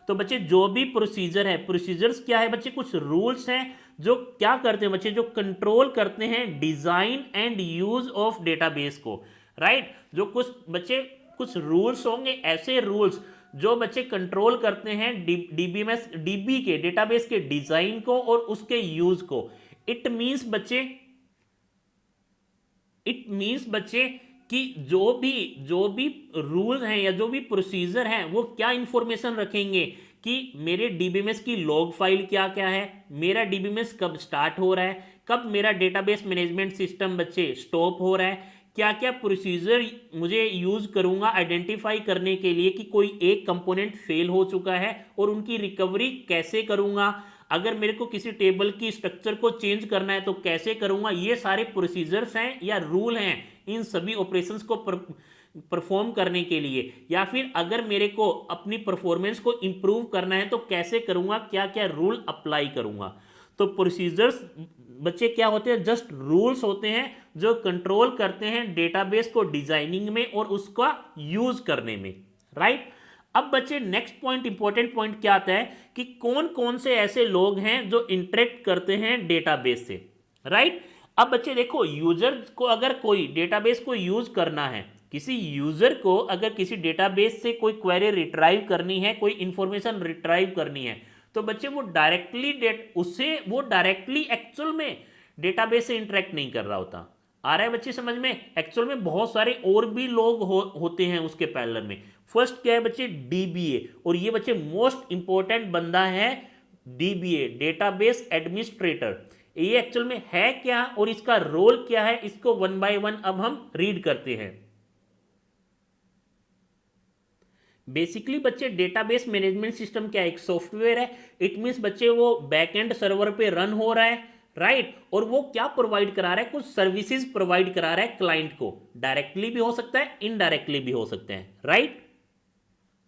तो बच्चे जो भी प्रोसीजर है, प्रोसीजर्स क्या है बच्चे, कुछ रूल्स हैं जो क्या करते हैं बच्चे, जो कंट्रोल करते हैं design and use of database को, राइट। जो कुछ रूल्स होंगे, ऐसे रूल्स जो बच्चे कंट्रोल करते हैं डीबी के डेटाबेस के डिजाइन को और उसके यूज को। इट मींस बच्चे कि जो भी रूल हैं या जो भी प्रोसीजर हैं वो क्या इंफॉर्मेशन रखेंगे कि मेरे डीबीएमएस की लॉग फाइल क्या क्या है, मेरा डीबीएमएस कब स्टार्ट हो रहा है, कब मेरा डेटाबेस मैनेजमेंट सिस्टम बच्चे स्टॉप हो रहा है, क्या क्या प्रोसीजर मुझे यूज करूंगा आइडेंटिफाई करने के लिए कि कोई एक कंपोनेंट फेल हो चुका है, और उनकी रिकवरी कैसे करूंगा, अगर मेरे को किसी टेबल की स्ट्रक्चर को चेंज करना है तो कैसे करूंगा। ये सारे प्रोसीजर्स हैं या रूल हैं इन सभी ऑपरेशंस को परफॉर्म करने के लिए, या फिर अगर मेरे को अपनी परफॉर्मेंस को इंप्रूव करना है तो कैसे करूंगा, क्या क्या रूल अप्लाई करूंगा। तो प्रोसीजर्स बच्चे क्या होते हैं, जस्ट रूल्स होते हैं जो कंट्रोल करते हैं डेटाबेस को डिजाइनिंग में और उसका यूज करने में, राइट। अब बच्चे नेक्स्ट पॉइंट, इंपॉर्टेंट पॉइंट क्या आता है कि कौन कौन से ऐसे लोग हैं जो इंटरेक्ट करते हैं डेटाबेस से, राइट। अब बच्चे देखो, यूजर को अगर कोई डेटाबेस को यूज करना है, किसी यूजर को अगर किसी डेटाबेस से कोई क्वेरी रिट्राइव करनी है, कोई इंफॉर्मेशन रिट्राइव करनी है, तो बच्चे वो डायरेक्टली एक्चुअल में डेटाबेस से इंटरेक्ट नहीं कर रहा होता। आ रहा है बच्चे समझ में। एक्चुअल में बहुत सारे और भी लोग होते हैं उसके पैरेलल में। फर्स्ट क्या है बच्चे, डीबीए, और ये बच्चे मोस्ट इंपॉर्टेंट बंदा है डीबीए, डेटाबेस एडमिनिस्ट्रेटर। ये एक्चुअल में है क्या और इसका रोल क्या है, इसको वन बाय वन अब हम रीड करते हैं। बेसिकली बच्चे डेटाबेस मैनेजमेंट सिस्टम क्या है, एक सॉफ्टवेयर है। इट मींस बच्चे वो बैकएंड सर्वर पे रन हो रहा है, राइट। और वो क्या प्रोवाइड करा रहा है, कुछ सर्विसेज प्रोवाइड करा रहा है क्लाइंट को। डायरेक्टली भी हो सकता है, इनडायरेक्टली भी हो सकते हैं, राइट।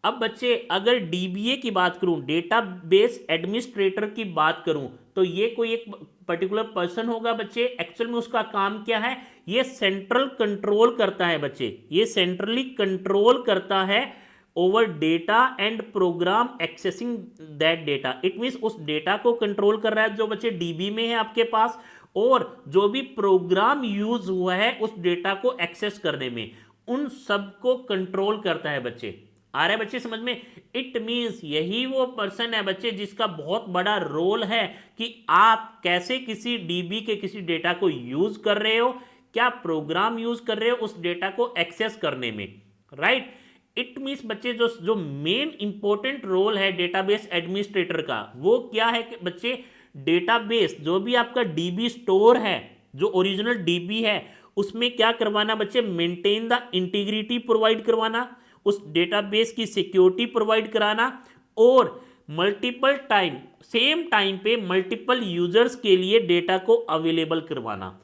अब बच्चे अगर डीबीए की बात करूं, डेटाबेस एडमिनिस्ट्रेटर की बात करूं, तो ये कोई एक पर्टिकुलर पर्सन होगा बच्चे। एक्चुअल में उसका काम क्या है, ये सेंट्रल कंट्रोल करता है बच्चे, ये सेंट्रली कंट्रोल करता है over data and program accessing that data. It means उस डेटा को कंट्रोल कर रहा है जो बच्चे डीबी में है आपके पास, और जो भी प्रोग्राम यूज हुआ है उस डेटा को एक्सेस करने में, उन सब को कंट्रोल करता है बच्चे। आ रहा है बच्चे समझ में। इट मीन्स यही वो पर्सन है बच्चे जिसका बहुत बड़ा रोल है कि आप कैसे किसी डीबी के किसी डेटा को यूज कर रहे हो, क्या प्रोग्राम यूज कर रहे हो उस डेटा को एक्सेस करने में, राइट। इट मीन्स बच्चे जो मेन इंपॉर्टेंट रोल है डेटाबेस एडमिनिस्ट्रेटर का, वो क्या है कि बच्चे डेटाबेस जो भी आपका डीबी स्टोर है, जो ओरिजिनल डीबी है, उसमें क्या करवाना बच्चे, मेंटेन द इंटीग्रिटी प्रोवाइड करवाना, उस डेटाबेस की सिक्योरिटी प्रोवाइड कराना, और मल्टीपल टाइम, सेम टाइम पे मल्टीपल यूजर्स के लिए डेटा को अवेलेबल करवाना।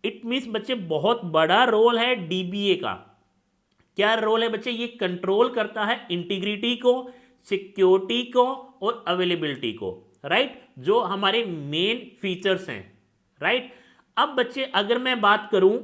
इट मीन्स बच्चे बहुत बड़ा रोल है डीबीए का। क्या रोल है बच्चे, ये कंट्रोल करता है इंटीग्रिटी को, सिक्योरिटी को और अवेलेबिलिटी को, राइट, जो हमारे मेन फीचर्स हैं, राइट। अब बच्चे अगर मैं बात करूं,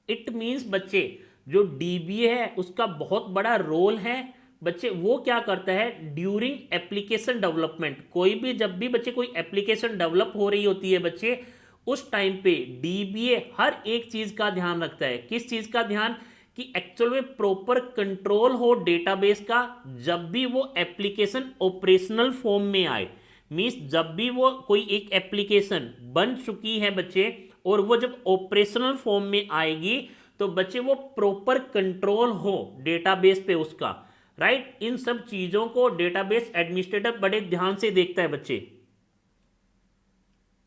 इट मींस बच्चे जो डीबीए है उसका बहुत बड़ा रोल है बच्चे। वो क्या करता है, ड्यूरिंग एप्लीकेशन डेवलपमेंट, कोई भी जब भी बच्चे कोई एप्लीकेशन डेवलप हो रही होती है बच्चे, उस टाइम पे डीबीए हर एक चीज का ध्यान रखता है। किस चीज का ध्यान, कि एक्चुअल में प्रॉपर कंट्रोल हो डेटाबेस का जब भी वो एप्लीकेशन ऑपरेशनल फॉर्म में आए। मींस जब भी वो कोई एक एप्लीकेशन बन चुकी है बच्चे और वो जब ऑपरेशनल फॉर्म में आएगी तो बच्चे वो प्रॉपर कंट्रोल हो डेटाबेस पे उसका, राइट। इन सब चीजों को डेटाबेस एडमिनिस्ट्रेटर बड़े ध्यान से देखता है बच्चे।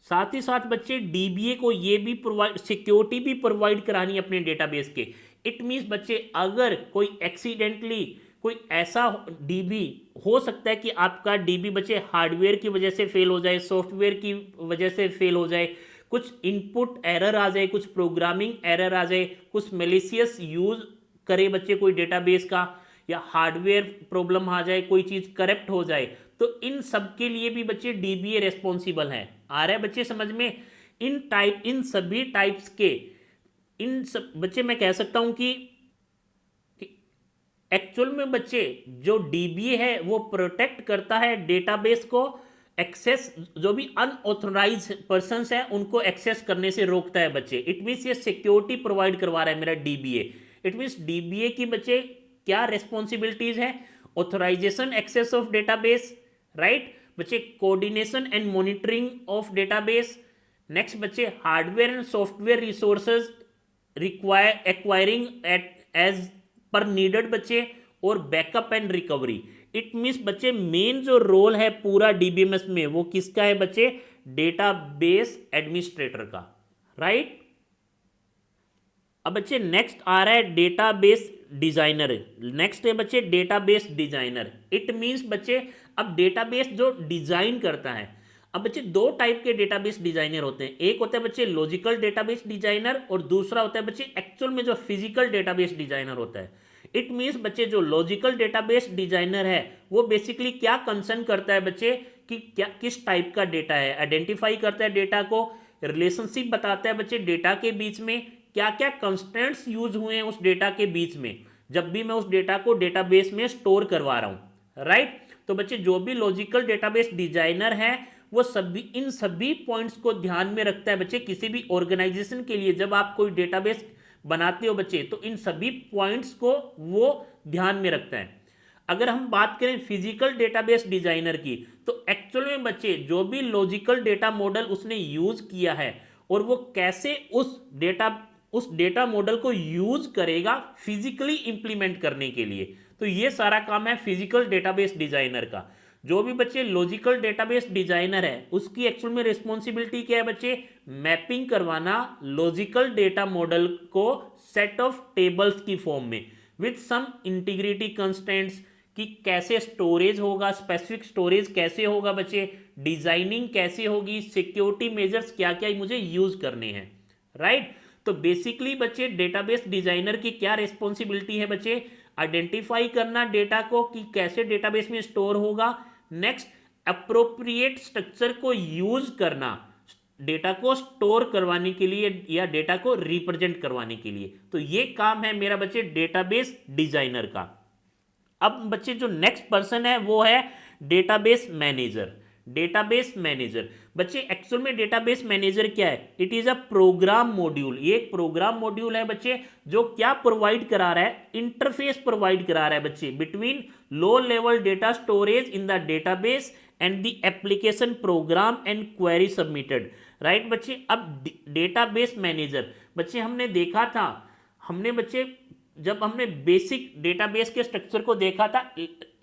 साथ ही साथ बच्चे डीबीए को ये भी प्रोवाइड, सिक्योरिटी भी प्रोवाइड करानी है अपने डेटाबेस के। इट मींस बच्चे अगर कोई एक्सीडेंटली कोई ऐसा डीबी हो सकता है कि आपका डीबी बच्चे हार्डवेयर की वजह से फेल हो जाए, सॉफ्टवेयर की वजह से फेल हो जाए, कुछ इनपुट एरर आ जाए, कुछ प्रोग्रामिंग एरर आ जाए, कुछ मेलिशियस यूज करे बच्चे कोई डेटाबेस का, या हार्डवेयर प्रॉब्लम आ जाए, कोई चीज़ करप्ट हो जाए, तो इन सब के लिए भी बच्चे डीबीए रेस्पॉन्सिबल है। आ रहा है बच्चे समझ में। इन सभी टाइप्स के इन सब बच्चे मैं कह सकता हूं कि एक्चुअल में बच्चे जो डीबीए है वो प्रोटेक्ट करता है डेटाबेस को, एक्सेस जो भी अनऑथराइज पर्संस है उनको एक्सेस करने से रोकता है बच्चे। इट मीन्स ये सिक्योरिटी प्रोवाइड करवा रहा है मेरा डीबीए। इट मीन्स डीबीए की बच्चे क्या रिस्पॉन्सिबिलिटीज है, authorization access of database, right बच्चे, coordination and monitoring of database. Next बच्चे hardware and software resources acquiring as per needed बच्चे, और backup and recovery. It means बच्चे मेन जो रोल है पूरा डीबीएमएस में वो किसका है बच्चे, डेटाबेस एडमिनिस्ट्रेटर का, राइट। अब बच्चे नेक्स्ट आ रहा है डेटाबेस डिजाइनर। नेक्स्ट है बच्चे डेटाबेस डिजाइनर। इट मींस बच्चे अब डेटाबेस जो डिजाइन करता है। अब बच्चे दो टाइप के डेटाबेस डिजाइनर होते हैं, एक होता है बच्चे लॉजिकल डेटाबेस डिजाइनर और दूसरा होता है बच्चे एक्चुअल में जो फिजिकल डेटाबेस डिजाइनर होता है। इट मींस बच्चे जो लॉजिकल डेटाबेस डिजाइनर है वो बेसिकली क्या कंसर्न करता है बच्चे कि क्या किस टाइप का डेटा है, आइडेंटिफाई करता है डेटा को, रिलेशनशिप बताता है बच्चे डेटा के बीच में, क्या क्या कंस्टेंट्स यूज हुए हैं उस डेटा के बीच में जब भी मैं उस डेटा को डेटाबेस में स्टोर करवा रहा हूं, राइट। तो बच्चे जो भी लॉजिकल डेटाबेस डिजाइनर है वो सभी इन सभी पॉइंट्स को ध्यान में रखता है बच्चे। किसी भी ऑर्गेनाइजेशन के लिए जब आप कोई डेटाबेस बनाते हो बच्चे तो इन सभी पॉइंट्स को वो ध्यान में रखता है। अगर हम बात करें फिजिकल डेटाबेस डिजाइनर की तो एक्चुअल में बच्चे जो भी लॉजिकल डेटा मॉडल उसने यूज किया है और वो कैसे उस डेटा मॉडल को यूज करेगा फिजिकली इंप्लीमेंट करने के लिए, तो ये सारा काम है फिजिकल डेटाबेस डिजाइनर का। जो भी बच्चे लॉजिकल डेटाबेस डिजाइनर है उसकी एक्चुअल में रिस्पॉन्सिबिलिटी क्या है बच्चे, मैपिंग करवाना लॉजिकल डेटा मॉडल को सेट ऑफ टेबल्स की फॉर्म में विद सम इंटीग्रिटी कंस्टेंट्स कि कैसे स्टोरेज होगा, स्पेसिफिक स्टोरेज कैसे होगा बच्चे, डिजाइनिंग कैसे होगी, सिक्योरिटी मेजर्स क्या क्या मुझे यूज करने हैं, राइट। तो बेसिकली बच्चे डेटाबेस डिजाइनर की क्या रिस्पॉन्सिबिलिटी है बच्चे, आइडेंटिफाई करना डेटा को कि कैसे डेटाबेस में स्टोर होगा, नेक्स्ट अप्रोप्रिएट स्ट्रक्चर को यूज करना डेटा को स्टोर करवाने के लिए या डेटा को रिप्रेजेंट करवाने के लिए। तो ये काम है मेरा बच्चे डेटाबेस डिजाइनर का। अब बच्चे जो नेक्स्ट पर्सन है वो है डेटाबेस मैनेजर। डेटाबेस मैनेजर बच्चे एक्चुअल में डेटाबेस मैनेजर क्या है, it is a program module. ये एक प्रोग्राम मॉड्यूल है बच्चे जो क्या प्रोवाइड करा रहा है, इंटरफेस प्रोवाइड करा रहा है बच्चे between low level data storage in the database and the application program and query submitted, right बच्चे। अब डेटाबेस मैनेजर बच्चे हमने देखा था, हमने बच्चे जब हमने बेसिक डेटाबेस के स्ट्रक्चर को देखा था,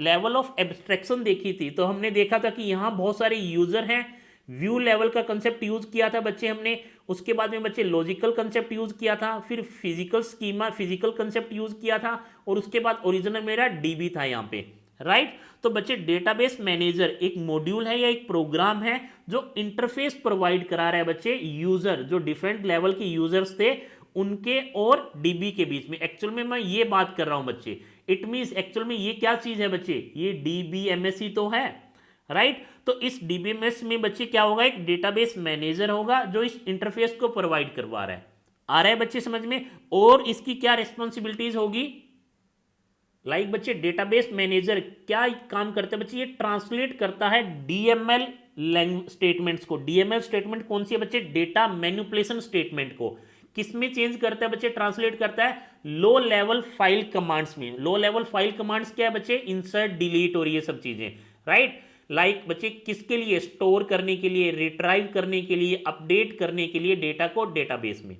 लेवल ऑफ एब्स्ट्रैक्शन देखी थी, तो हमने देखा था कि यहाँ बहुत सारे यूजर हैं, व्यू लेवल का कंसेप्ट यूज किया था बच्चे हमने, उसके बाद में बच्चे लॉजिकल कंसेप्ट यूज किया था, फिर physical schema physical concept use किया था और उसके बाद ओरिजिनल मेरा डीबी था यहाँ पे, राइट। तो बच्चे डेटाबेस मैनेजर एक मॉड्यूल है या एक प्रोग्राम है जो इंटरफेस प्रोवाइड करा रहा है बच्चे यूजर, जो डिफरेंट लेवल के यूजर्स थे उनके और डीबी के बीच में। एक्चुअल में मैं ये बात कर रहा हूं बच्चे, इट मींस एक्चुअल में ये क्या चीज है बच्चे, ये डीबीएमएस ही तो है, राइट। तो इस डीबीएमएस में बच्चे क्या होगा, एक डेटाबेस मैनेजर होगा जो इस इंटरफेस को प्रोवाइड करवा रहा है। आ रहा है बच्चे समझ में। और इसकी क्या रिस्पॉन्सिबिलिटीज होगी, लाइक बच्चे डेटाबेस मैनेजर क्या काम करता है बच्चे, ये ट्रांसलेट करता है डीएमएल स्टेटमेंट्स को। डीएमएल स्टेटमेंट कौन सी है बच्चे, डेटा मैनिपुलेशन स्टेटमेंट को किसमें चेंज करता है बच्चे, ट्रांसलेट करता है लो लेवल फाइल कमांड्स में। लो लेवल फाइल कमांड्स क्या है बच्चे, इंसर्ट डिलीट और ये सब चीजें, राइट। लाइक बच्चे किसके लिए, स्टोर करने के लिए, रिट्राइव करने के लिए, अपडेट करने के लिए डेटा को डेटाबेस में,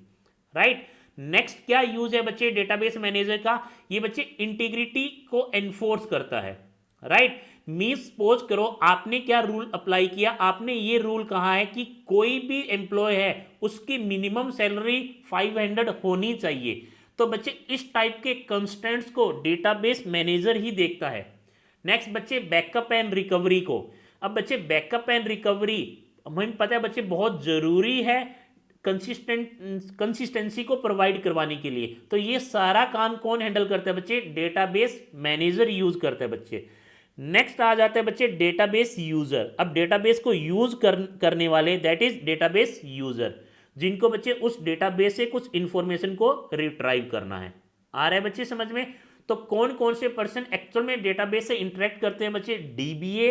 राइट। नेक्स्ट क्या यूज है बच्चे डेटाबेस मैनेजर का, ये बच्चे इंटीग्रिटी को एनफोर्स करता है, राइट। मींस सपोज करो आपने क्या रूल अप्लाई किया, आपने ये रूल कहा है कि कोई भी एम्प्लॉय है उसकी मिनिमम सैलरी 500 होनी चाहिए, तो बच्चे इस टाइप के कंस्टेंट्स को डेटाबेस मैनेजर ही देखता है। नेक्स्ट बच्चे बैकअप एंड रिकवरी को। अब बच्चे बैकअप एंड रिकवरी हमें पता है बच्चे बहुत जरूरी है कंसिस्टेंसी को प्रोवाइड करवाने के लिए, तो ये सारा काम कौन हैंडल करता है बच्चे, डेटाबेस मैनेजर यूज करता है बच्चे। नेक्स्ट आ जाता है बच्चे डेटाबेस यूजर। अब डेटाबेस को यूज करने वाले दैट इज डेटाबेस यूजर, जिनको बच्चे उस डेटाबेस से कुछ इंफॉर्मेशन को रिट्राइव करना है। आ रहा है बच्चे समझ में। तो कौन कौन से पर्सन एक्चुअल में डेटाबेस से इंटरेक्ट करते हैं बच्चे, dBA,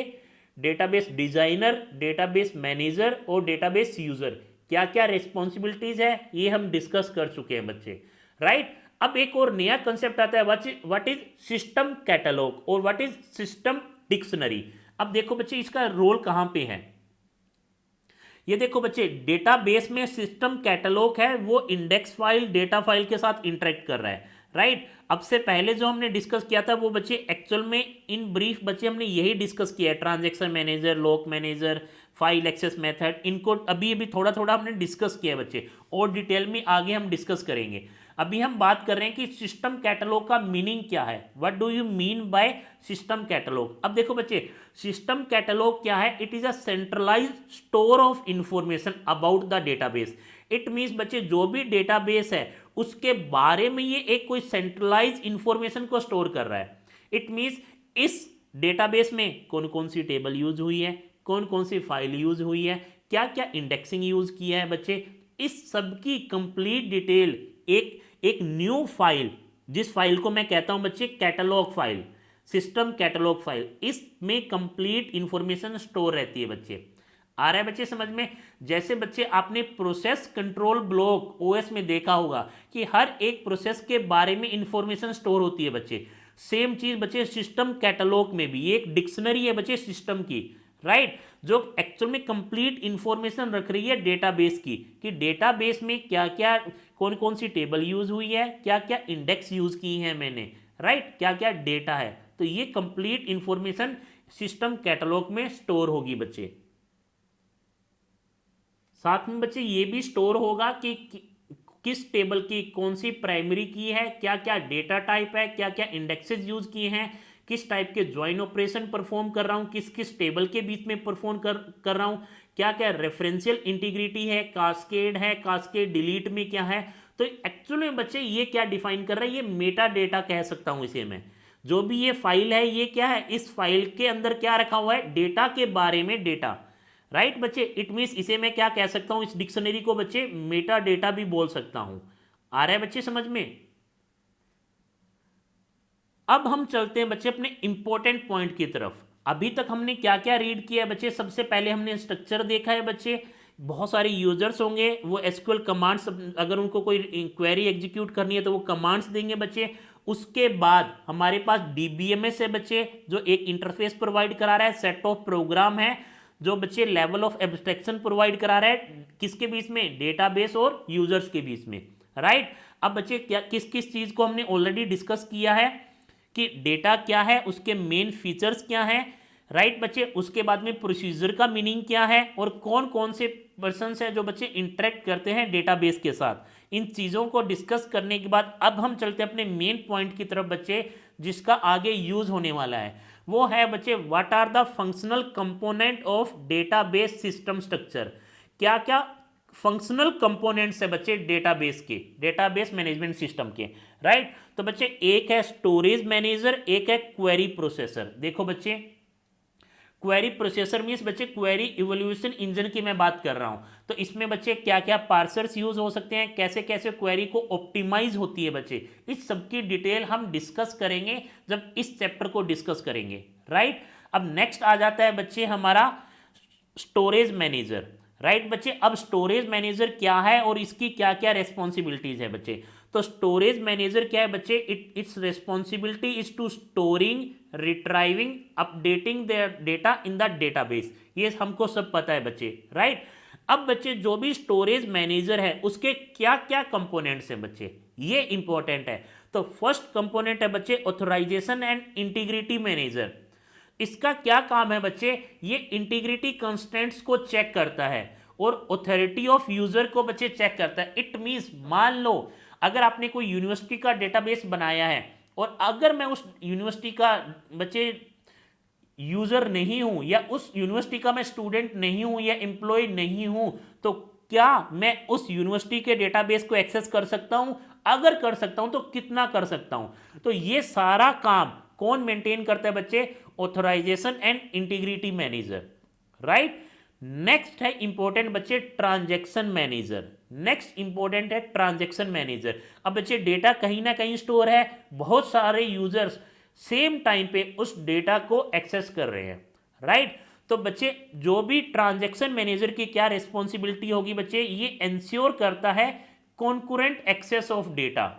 database designer, database manager और डेटाबेस यूजर। क्या क्या रिस्पॉन्सिबिलिटीज है ये हम डिस्कस कर चुके हैं बच्चे, राइट। अब एक और नया कंसेप्ट आता है व्हाट इज सिस्टम कैटलॉग और व्हाट इज सिस्टम डिक्शनरी। अब देखो बच्चे इसका रोल कहां पे है, ये देखो बच्चे डेटाबेस में सिस्टम कैटलॉग है वो इंडेक्स फाइल डेटा फाइल के साथ इंटरेक्ट कर रहा है, राइट। अब से पहले जो हमने डिस्कस किया था वो बच्चे एक्चुअल में इन ब्रीफ बच्चे हमने यही डिस्कस किया है, transaction manager, lock manager, file access method, इनको अभी अभी थोड़ा थोड़ा हमने डिस्कस किया है बच्चे, और डिटेल में आगे हम डिस्कस करेंगे। अभी हम बात कर रहे हैं कि सिस्टम कैटलॉग का मीनिंग क्या है, what do you mean by system catalogue. अब देखो बच्चे, सिस्टम कैटलॉग क्या है, it is a centralised store of information about the database. It means बच्चे जो भी डेटाबेस है उसके बारे में ये एक कोई सेंट्रलाइज इंफॉर्मेशन को स्टोर कर रहा है। इट मीन्स इस डेटाबेस में कौन कौन सी टेबल यूज हुई है, कौन कौन सी फाइल यूज हुई है, क्या क्या इंडेक्सिंग यूज किया है बच्चे, इस सब की कंप्लीट डिटेल एक न्यू फाइल, जिस फाइल को मैं कहता हूं बच्चे catalogue file, system catalogue file, इसमें कंप्लीट इंफॉर्मेशन स्टोर रहती है बच्चे। आ रहा है बच्चे समझ में। जैसे बच्चे आपने प्रोसेस कंट्रोल ब्लॉक ओएस में देखा होगा कि हर एक प्रोसेस के बारे में इंफॉर्मेशन स्टोर होती है बच्चे, सेम चीज बच्चे सिस्टम कैटलॉग में भी, ये एक डिक्शनरी है बच्चे सिस्टम की, राइट, जो एक्चुअल में कंप्लीट इंफॉर्मेशन रख रही है डेटाबेस की, कि डेटाबेस में क्या क्या कौन कौन सी टेबल यूज हुई है, क्या क्या इंडेक्स यूज की है मैंने, राइट, क्या क्या डेटा है। तो ये कंप्लीट इंफॉर्मेशन सिस्टम कैटलॉग में स्टोर होगी बच्चे। साथ में बच्चे ये भी स्टोर होगा कि किस टेबल की कौन सी प्राइमरी की है, क्या क्या डेटा टाइप है, क्या क्या इंडेक्सेस यूज किए हैं, किस टाइप के ज्वाइन ऑपरेशन परफॉर्म कर रहा हूं, किस किस टेबल के बीच में परफॉर्म कर रहा हूं, क्या क्या रेफरेंशियल इंटीग्रिटी है, कास्केड डिलीट में क्या है। तो एक्चुअल में बच्चे ये क्या डिफाइन कर रहा है, ये मेटा डेटा कह सकता हूं इसे मैं। जो भी ये फाइल है ये क्या है, इस फाइल के अंदर क्या रखा हुआ है, डेटा के बारे में डेटा, राइट बच्चे। इट मीन्स इसे मैं क्या कह सकता हूं, इस डिक्शनरी को बच्चे मेटा डेटा भी बोल सकता हूं। आ रहा है बच्चे समझ में। अब हम चलते हैं बच्चे अपने इंपॉर्टेंट पॉइंट की तरफ। अभी तक हमने क्या क्या रीड किया है बच्चे, सबसे पहले हमने स्ट्रक्चर देखा है बच्चे, बहुत सारे यूजर्स होंगे, वो एसक्यूएल कमांड्स, अगर उनको कोई क्वेरी एग्जीक्यूट करनी है तो वो कमांड्स देंगे बच्चे। उसके बाद हमारे पास डीबीएमएस है बच्चे, जो एक इंटरफेस प्रोवाइड करा रहा है, सेट ऑफ प्रोग्राम है जो बच्चे लेवल ऑफ एब्स्ट्रैक्शन प्रोवाइड करा रहा है, किसके बीच में, डेटाबेस और यूजर्स के बीच में, राइट। अब बच्चे क्या किस किस चीज को हमने ऑलरेडी डिस्कस किया है कि डेटा क्या है, उसके मेन फीचर्स क्या हैं, राइट बच्चे। उसके बाद में प्रोसीजर का मीनिंग क्या है और कौन कौन से पर्सन्स हैं जो बच्चे इंटरेक्ट करते हैं डेटाबेस के साथ। इन चीज़ों को डिस्कस करने के बाद अब हम चलते हैं अपने मेन पॉइंट की तरफ बच्चे, जिसका आगे यूज होने वाला है। वो है बच्चे what are the functional component of database system structure. क्या क्या फंक्शनल कंपोनेंट्स है बच्चे डेटाबेस के, डेटाबेस मैनेजमेंट सिस्टम के, राइट। तो बच्चे एक है स्टोरेज मैनेजर, एक है क्वेरी प्रोसेसर। देखो बच्चे, क्वेरी प्रोसेसर मीन्स बच्चे क्वेरी इवोल्यूशन इंजन की मैं बात कर रहा हूं। तो इसमें बच्चे क्या क्या पार्सर्स यूज हो सकते हैं, कैसे कैसे क्वेरी को ऑप्टिमाइज होती है बच्चे, इस सब की डिटेल हम डिस्कस करेंगे जब इस चैप्टर को डिस्कस करेंगे, राइट। अब नेक्स्ट आ जाता है बच्चे हमारा स्टोरेज मैनेजर, राइट बच्चे। अब स्टोरेज मैनेजर क्या है और इसकी क्या क्या रेस्पॉन्सिबिलिटीज है बच्चे। तो स्टोरेज मैनेजर क्या है बच्चे, its responsibility is to storing, retrieving, updating their data in the database. ये हमको सब पता है बच्चे, राइट। अब बच्चे जो भी स्टोरेज मैनेजर है उसके क्या क्या कंपोनेंट्स हैं बच्चे, ये इंपॉर्टेंट है। तो फर्स्ट कंपोनेंट है बच्चे ऑथराइजेशन एंड इंटीग्रिटी मैनेजर। इसका क्या काम है बच्चे, ये इंटीग्रिटी कंस्टेंट्स को चेक करता है और ऑथोरिटी ऑफ यूजर को बच्चे चेक करता है। इट मींस मान लो अगर आपने कोई यूनिवर्सिटी का डेटाबेस बनाया है और अगर मैं उस यूनिवर्सिटी का बच्चे यूजर नहीं हूं या उस यूनिवर्सिटी का मैं स्टूडेंट नहीं हूं या एम्प्लॉय नहीं हूं, तो क्या मैं उस यूनिवर्सिटी के डेटाबेस को एक्सेस कर सकता हूं, अगर कर सकता हूं तो कितना कर सकता हूं। तो ये सारा काम कौन मेंटेन करता है बच्चे, authorization and integrity manager, right. Next है इंपॉर्टेंट बच्चे ट्रांजैक्शन मैनेजर। नेक्स्ट इंपॉर्टेंट है ट्रांजैक्शन मैनेजर। अब बच्चे डेटा कहीं ना कहीं स्टोर है, बहुत सारे यूजर्स सेम टाइम पे उस डेटा को एक्सेस कर रहे हैं, राइट। तो बच्चे जो भी ट्रांजैक्शन मैनेजर की क्या रिस्पॉन्सिबिलिटी होगी बच्चे, ये इंश्योर करता है कॉन्करेंट एक्सेस ऑफ डेटा।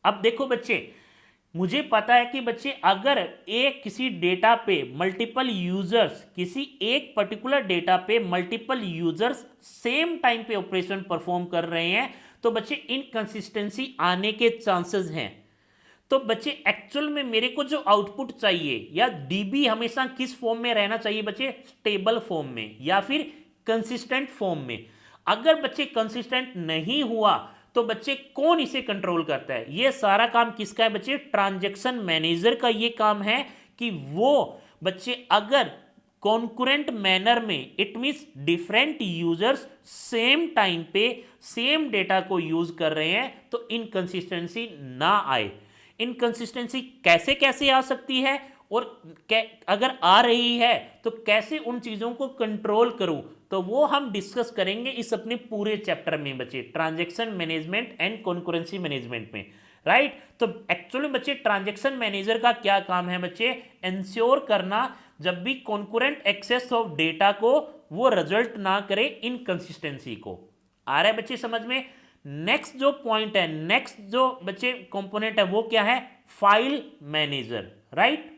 अब देखो बच्चे, मुझे पता है कि बच्चे अगर एक किसी डेटा पे मल्टीपल यूजर्स, किसी एक पर्टिकुलर डेटा पे मल्टीपल यूजर्स सेम टाइम पे ऑपरेशन परफॉर्म कर रहे हैं तो बच्चे इनकंसिस्टेंसी आने के चांसेस हैं। तो बच्चे एक्चुअल में मेरे को जो आउटपुट चाहिए या डीबी हमेशा किस फॉर्म में रहना चाहिए बच्चे, स्टेबल फॉर्म में या फिर कंसिस्टेंट फॉर्म में। अगर बच्चे कंसिस्टेंट नहीं हुआ तो बच्चे कौन इसे कंट्रोल करता है? ये सारा काम किसका है बच्चे? ट्रांजैक्शन मैनेजर का ये काम है कि वो बच्चे अगर कॉन्कुरेंट मैनर में, it means different users same time पे सेम डेटा को यूज कर रहे हैं तो इनकंसिस्टेंसी ना आए। इनकंसिस्टेंसी कैसे कैसे आ सकती है और अगर आ रही है तो कैसे उन चीज़ों को कंट्रोल करूं, तो वो हम डिस्कस करेंगे इस अपने पूरे चैप्टर में बच्चे, transaction management and concurrency management में। राइट, तो एक्चुअली बच्चे ट्रांजैक्शन मैनेजर का क्या काम है बच्चे? इंश्योर करना जब भी कॉन्करेंट एक्सेस ऑफ डेटा को वो रिजल्ट ना करे इनकंसिस्टेंसी को। आ रहा है बच्चे समझ में? नेक्स्ट जो पॉइंट है, नेक्स्ट जो बच्चे कंपोनेंट है वो क्या है? File manager. राइट,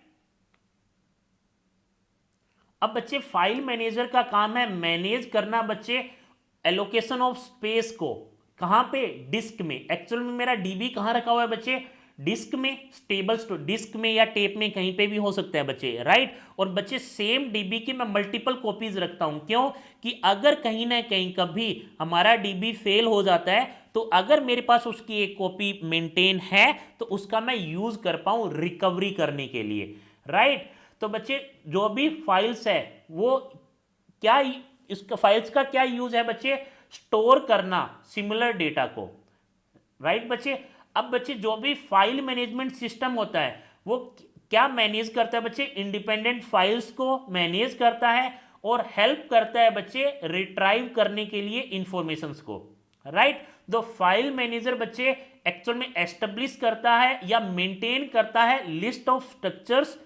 अब बच्चे फाइल मैनेजर का काम है मैनेज करना बच्चे एलोकेशन ऑफ स्पेस को। कहां पे? डिस्क में। एक्चुअल में मेरा डीबी कहां रखा हुआ है बच्चे? डिस्क में, स्टेबल डिस्क में या टेप में, कहीं पे भी हो सकता है बच्चे। राइट, और बच्चे सेम डीबी की मैं मल्टीपल कॉपीज रखता हूं। क्यों? कि अगर कहीं ना कहीं कभी हमारा डीबी फेल हो जाता है तो अगर मेरे पास उसकी एक कॉपी मेंटेन है तो उसका मैं यूज कर पाऊं रिकवरी करने के लिए। राइट, तो बच्चे जो भी फाइल्स है वो क्या, इसका फाइल्स का क्या यूज है बच्चे? स्टोर करना सिमिलर डेटा को। राइट बच्चे, अब बच्चे जो भी फाइल मैनेजमेंट सिस्टम होता है वो क्या मैनेज करता है बच्चे? इंडिपेंडेंट फाइल्स को मैनेज करता है और हेल्प करता है बच्चे रिट्राइव करने के लिए इंफॉर्मेशंस को। राइट, द फाइल मैनेजर बच्चे एक्चुअल में एस्टेब्लिश करता है या मेंटेन करता है लिस्ट ऑफ स्ट्रक्चर्स,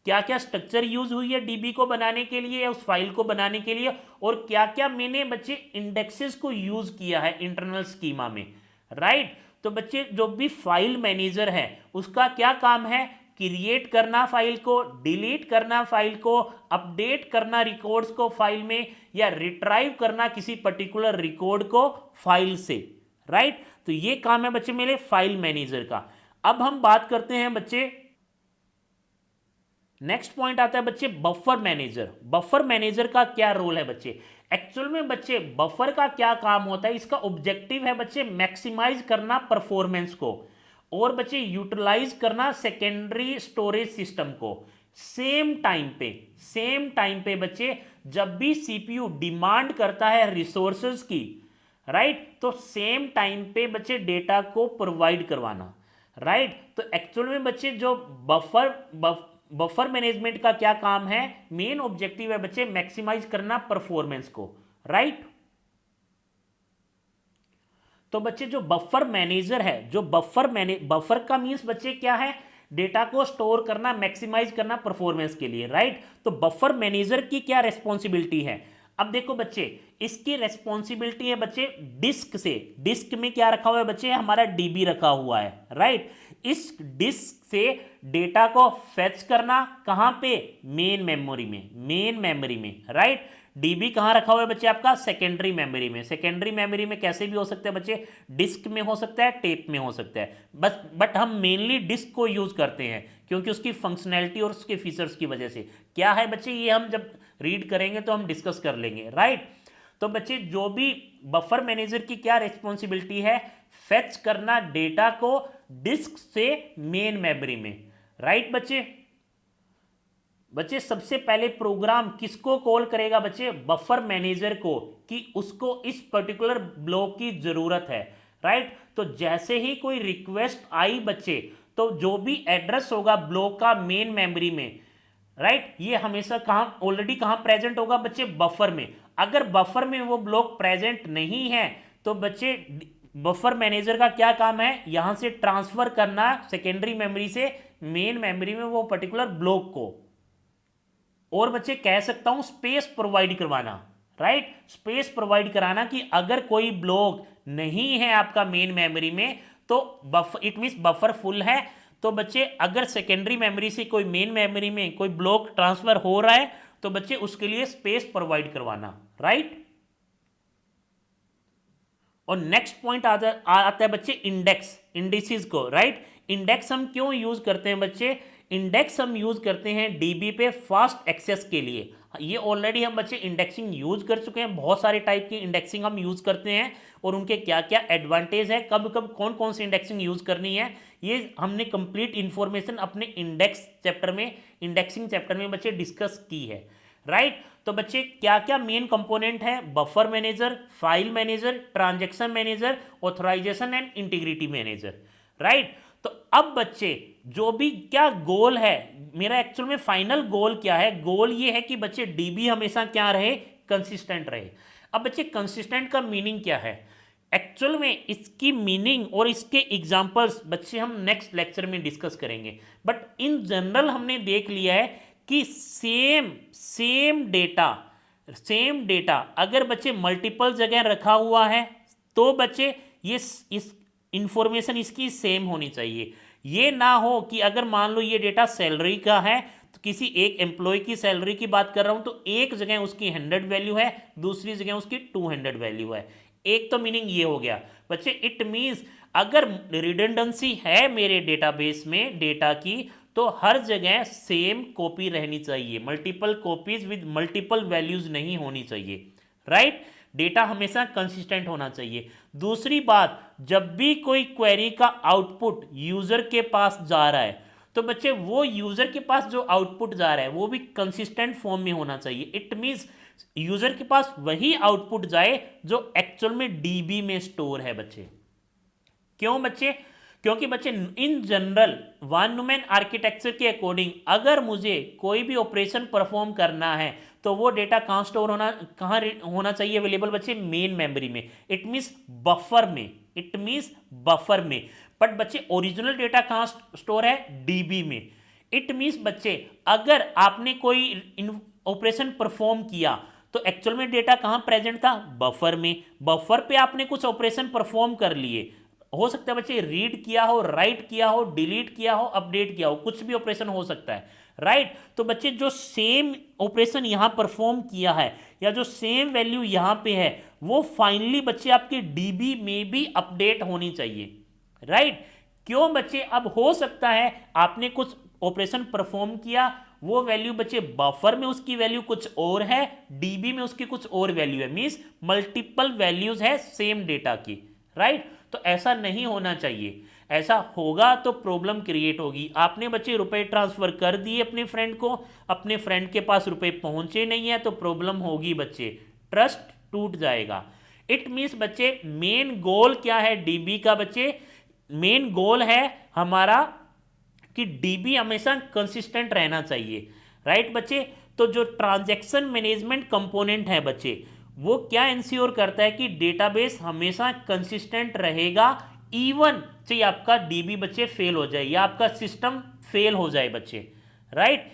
क्या क्या स्ट्रक्चर यूज हुई है डीबी को बनाने के लिए या उस फाइल को बनाने के लिए, और क्या क्या मैंने बच्चे इंडेक्सेस को यूज किया है इंटरनल स्कीमा में। राइट, तो बच्चे जो भी फाइल मैनेजर है उसका क्या काम है? क्रिएट करना फाइल को, डिलीट करना फाइल को, अपडेट करना रिकॉर्ड्स को फाइल में, या रिट्राइव करना किसी पर्टिकुलर रिकॉर्ड को फाइल से। राइट, तो ये काम है बच्चे मेरे फाइल मैनेजर का। अब हम बात करते हैं बच्चे, नेक्स्ट पॉइंट आता है बच्चे बफर मैनेजर। बफर मैनेजर का क्या रोल है बच्चे? एक्चुअल में बच्चे बफर का क्या काम होता है? इसका ऑब्जेक्टिव है बच्चे मैक्सिमाइज करना परफॉर्मेंस को और बच्चे यूटिलाइज करना सेकेंडरी स्टोरेज सिस्टम को सेम टाइम पे बच्चे जब भी सीपीयू डिमांड करता है रिसोर्सेज की, राइट, तो सेम टाइम पे बच्चे डेटा को प्रोवाइड करवाना। राइट, तो एक्चुअल में बच्चे जो बफर मैनेजमेंट का क्या काम है? मेन ऑब्जेक्टिव है बच्चे मैक्सिमाइज करना परफॉर्मेंस को। राइट, तो बच्चे जो बफर मैनेजर है, जो बफर का मींस बच्चे क्या है? डेटा को स्टोर करना, मैक्सिमाइज करना परफॉर्मेंस के लिए। राइट, तो बफर मैनेजर की क्या रिस्पॉन्सिबिलिटी है? अब देखो बच्चे, इसकी रिस्पॉन्सिबिलिटी है बच्चे डिस्क से, डिस्क में क्या रखा हुआ है बच्चे? हमारा डीबी रखा हुआ है। राइट, इस डिस्क से डेटा को फेच करना कहां पे? मेन मेमोरी में। राइट, डीबी कहां रखा हुआ है बच्चे? आपका सेकेंडरी मेमोरी में। सेकेंडरी मेमोरी में कैसे भी हो सकता है बच्चे, डिस्क में हो सकता है, टेप में हो सकता है, बस बट हम मेनली डिस्क को यूज करते हैं क्योंकि उसकी फंक्शनैलिटी और उसके फीचर्स की वजह से। क्या है बच्चे, ये हम जब रीड करेंगे तो हम डिस्कस कर लेंगे। राइट, तो बच्चे जो भी बफर मैनेजर की क्या रिस्पॉन्सिबिलिटी है? फेच करना डेटा को डिस्क से मेन मेमोरी में। राइट बच्चे सबसे पहले प्रोग्राम किसको कॉल करेगा बच्चे? बफर मैनेजर को, कि उसको इस पर्टिकुलर ब्लॉक की जरूरत है। राइट, तो जैसे ही कोई रिक्वेस्ट आई बच्चे, तो जो भी एड्रेस होगा ब्लॉक का मेन मेमोरी में, राइट, ये हमेशा कहां ऑलरेडी कहां प्रेजेंट होगा बच्चे? बफर में। अगर बफर में वो ब्लॉक प्रेजेंट नहीं है तो बच्चे बफर मैनेजर का क्या काम है? यहां से ट्रांसफर करना सेकेंडरी मेमोरी से मेन मेमोरी में वो पर्टिकुलर ब्लॉक को, और बच्चे कह सकता हूं स्पेस प्रोवाइड करवाना। राइट, स्पेस प्रोवाइड कराना कि अगर कोई ब्लॉक नहीं है आपका मेन मेमोरी में तो इट मींस बफर फुल है, तो बच्चे अगर सेकेंडरी मेमोरी से कोई मेन मेमोरी में कोई ब्लॉक ट्रांसफर हो रहा है तो बच्चे उसके लिए स्पेस प्रोवाइड करवाना। राइट, और नेक्स्ट पॉइंट आता है बच्चे इंडेक्सेस को। राइट, इंडेक्स हम क्यों यूज करते हैं बच्चे? इंडेक्स हम यूज करते हैं डीबी पे फास्ट एक्सेस के लिए। ये ऑलरेडी हम बच्चे इंडेक्सिंग यूज कर चुके हैं, बहुत सारे टाइप की इंडेक्सिंग हम यूज करते हैं और उनके क्या क्या एडवांटेज है, कब कब कौन कौन सी इंडेक्सिंग यूज करनी है, ये हमने कंप्लीट इंफॉर्मेशन अपने इंडेक्सिंग चैप्टर में बच्चे डिस्कस की है, राइट। तो बच्चे क्या क्या मेन कंपोनेंट है, buffer manager, file manager, transaction manager, authorization and integrity manager, right. तो अब बच्चे जो भी क्या गोल है मेरा, एक्चुअल में फाइनल गोल क्या है, गोल ये है कि बच्चे डीबी हमेशा क्या रहे, कंसिस्टेंट रहे। अब बच्चे कंसिस्टेंट का मीनिंग क्या है, एक्चुअल में इसकी मीनिंग और इसके एग्जांपल्स बच्चे हम नेक्स्ट लेक्चर में डिस्कस करेंगे, बट इन जनरल हमने देख लिया है कि सेम डेटा अगर बच्चे मल्टीपल जगह रखा हुआ है तो बच्चे ये इस इंफॉर्मेशन इसकी सेम होनी चाहिए। ये ना हो कि अगर मान लो ये डेटा सैलरी का है तो किसी एक एम्प्लॉय की सैलरी की बात कर रहा हूं तो एक जगह उसकी 100 वैल्यू है, दूसरी जगह उसकी 200 वैल्यू है। एक तो मीनिंग ये हो गया बच्चे, इट मीन्स अगर रिडंडेंसी है मेरे डेटाबेस में डेटा की तो हर जगह सेम कॉपी रहनी चाहिए, multiple copies with multiple values नहीं होनी चाहिए, राइट। डेटा हमेशा कंसिस्टेंट होना चाहिए। दूसरी बात, जब भी कोई क्वेरी का आउटपुट यूजर के पास जा रहा है तो बच्चे वो यूजर के पास जो आउटपुट जा रहा है वो भी कंसिस्टेंट फॉर्म में होना चाहिए। इट मीन्स यूजर के पास वही आउटपुट जाए जो एक्चुअल में डीबी में स्टोर है बच्चे। क्यों बच्चे, क्योंकि बच्चे in general von Neumann architecture के अकॉर्डिंग अगर मुझे कोई भी ऑपरेशन परफॉर्म करना है तो वो डेटा कहाँ स्टोर होना चाहिए अवेलेबल बच्चे, मेन मेमोरी में, इट मीन्स बफर में। बट बच्चे ओरिजिनल डेटा कहाँ स्टोर है, डीबी में। इट मीन्स बच्चे अगर आपने कोई ऑपरेशन परफॉर्म किया तो एक्चुअल में डेटा कहाँ प्रेजेंट था, बफर में। बफर पे आपने कुछ ऑपरेशन परफॉर्म कर लिए, हो सकता है बच्चे रीड किया हो, राइट किया हो, डिलीट किया हो, अपडेट किया हो, कुछ भी ऑपरेशन हो सकता है, राइट। तो बच्चे जो सेम ऑपरेशन यहां परफॉर्म किया है या जो सेम वैल्यू यहां पे है वो फाइनली बच्चे आपके डीबी में भी अपडेट होनी चाहिए, राइट। क्यों बच्चे, अब हो सकता है आपने कुछ ऑपरेशन परफॉर्म किया, वो वैल्यू बच्चे बफर में उसकी वैल्यू कुछ और है, डीबी में उसकी कुछ और वैल्यू है, मींस मल्टीपल वैल्यूज है सेम डेटा की, राइट। तो ऐसा नहीं होना चाहिए, ऐसा होगा तो प्रॉब्लम क्रिएट होगी। आपने बच्चे रुपए ट्रांसफर कर दिए अपने फ्रेंड को, अपने फ्रेंड के पास रुपए पहुंचे नहीं है तो प्रॉब्लम होगी बच्चे, ट्रस्ट टूट जाएगा। इट मीन्स बच्चे मेन गोल क्या है डीबी का, बच्चे मेन गोल है हमारा कि डीबी हमेशा कंसिस्टेंट रहना चाहिए, राइट बच्चे। तो जो ट्रांजैक्शन मैनेजमेंट कंपोनेंट है बच्चे वो क्या इंश्योर करता है कि डेटाबेस हमेशा कंसिस्टेंट रहेगा, इवन चाहे आपका डीबी बच्चे फेल हो जाए या आपका सिस्टम फेल हो जाए बच्चे, राइट।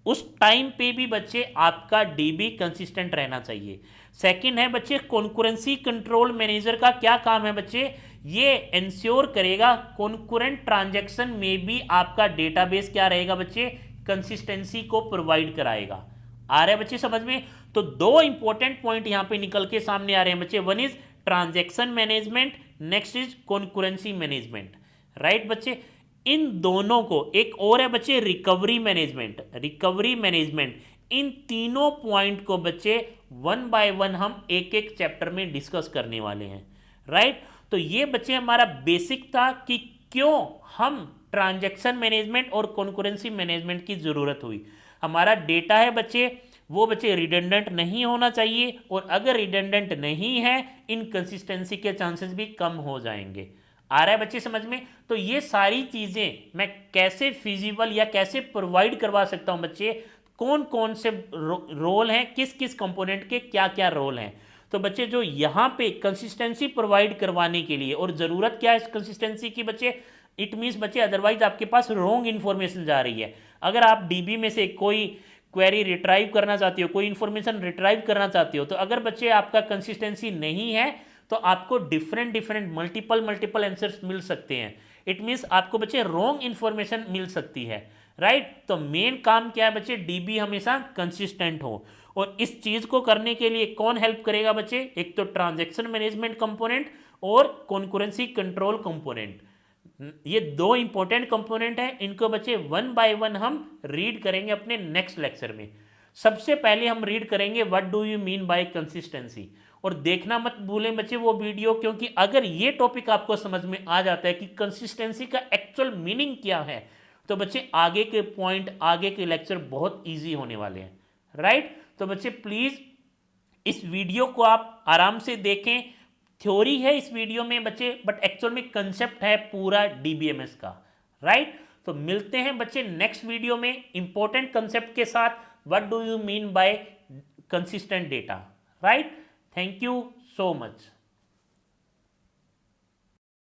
उस टाइम पे भी बच्चे आपका डीबी कंसिस्टेंट रहना चाहिए। सेकंड है बच्चे कॉन्करेंसी कंट्रोल मैनेजर का क्या काम है बच्चे, ये इंश्योर करेगा कॉन्करेंट ट्रांजैक्शन में भी आपका डेटाबेस क्या रहेगा बच्चे, कंसिस्टेंसी को प्रोवाइड कराएगा। आ रहा है बच्चे समझ में। तो दो इंपॉर्टेंट पॉइंट यहां पे निकल के सामने आ रहे हैं बच्चे, one is transaction management, next is concurrency management, right बच्चे। इन दोनों को, एक और है बच्चे रिकवरी मैनेजमेंट। इन तीनों पॉइंट को बच्चे वन बाय वन हम एक एक चैप्टर में डिस्कस करने वाले हैं, राइट। तो ये बच्चे हमारा बेसिक था कि क्यों हम ट्रांजैक्शन मैनेजमेंट और कॉन्करेंसी मैनेजमेंट की जरूरत हुई। हमारा डेटा है बच्चे वो बच्चे रिडंडेंट नहीं होना चाहिए, और अगर रिडंडेंट नहीं है इनकंसिस्टेंसी के चांसेस भी कम हो जाएंगे। आ रहा है बच्चे समझ में। तो ये सारी चीजें मैं कैसे फिजिबल या कैसे प्रोवाइड करवा सकता हूं बच्चे, कौन कौन से रोल हैं, किस किस कंपोनेंट के क्या क्या रोल हैं। तो बच्चे जो यहाँ पे कंसिस्टेंसी प्रोवाइड करवाने के लिए, और ज़रूरत क्या है इस कंसिस्टेंसी की बच्चे, इट मीन्स बच्चे अदरवाइज आपके पास रॉन्ग इन्फॉर्मेशन जा रही है। अगर आप डीबी में से कोई क्वेरी रिट्राइव करना चाहते हो, कोई इन्फॉर्मेशन रिट्राइव करना चाहते हो, तो अगर बच्चे आपका कंसिस्टेंसी नहीं है तो आपको डिफरेंट मल्टीपल आंसर्स मिल सकते हैं। इट मीन्स आपको बच्चे रॉन्ग इन्फॉर्मेशन मिल सकती है, राइट। तो मेन काम क्या है बच्चे, डीबी हमेशा कंसिस्टेंट हो। और इस चीज को करने के लिए कौन हेल्प करेगा बच्चे, एक तो ट्रांजैक्शन मैनेजमेंट कंपोनेंट और कॉन्करेंसी कंट्रोल कंपोनेंट। ये दो इंपॉर्टेंट कंपोनेंट है, इनको बच्चे वन बाय वन हम रीड करेंगे अपने नेक्स्ट लेक्चर में। सबसे पहले हम रीड करेंगे what do you mean bye consistency, और देखना मत भूलें बच्चे वो वीडियो, क्योंकि अगर ये टॉपिक आपको समझ में आ जाता है कि कंसिस्टेंसी का एक्चुअल मीनिंग क्या है, तो बच्चे आगे के पॉइंट, आगे के लेक्चर बहुत ईजी होने वाले हैं, राइट। तो बच्चे प्लीज़ इस वीडियो को आप आराम से देखें। थ्योरी है इस वीडियो में बच्चे, बट एक्चुअल में कंसेप्ट है पूरा डीबीएमएस का, राइट। तो मिलते हैं बच्चे नेक्स्ट वीडियो में इंपॉर्टेंट कंसेप्ट के साथ, what do you mean bye consistent data, right. Thank you so much.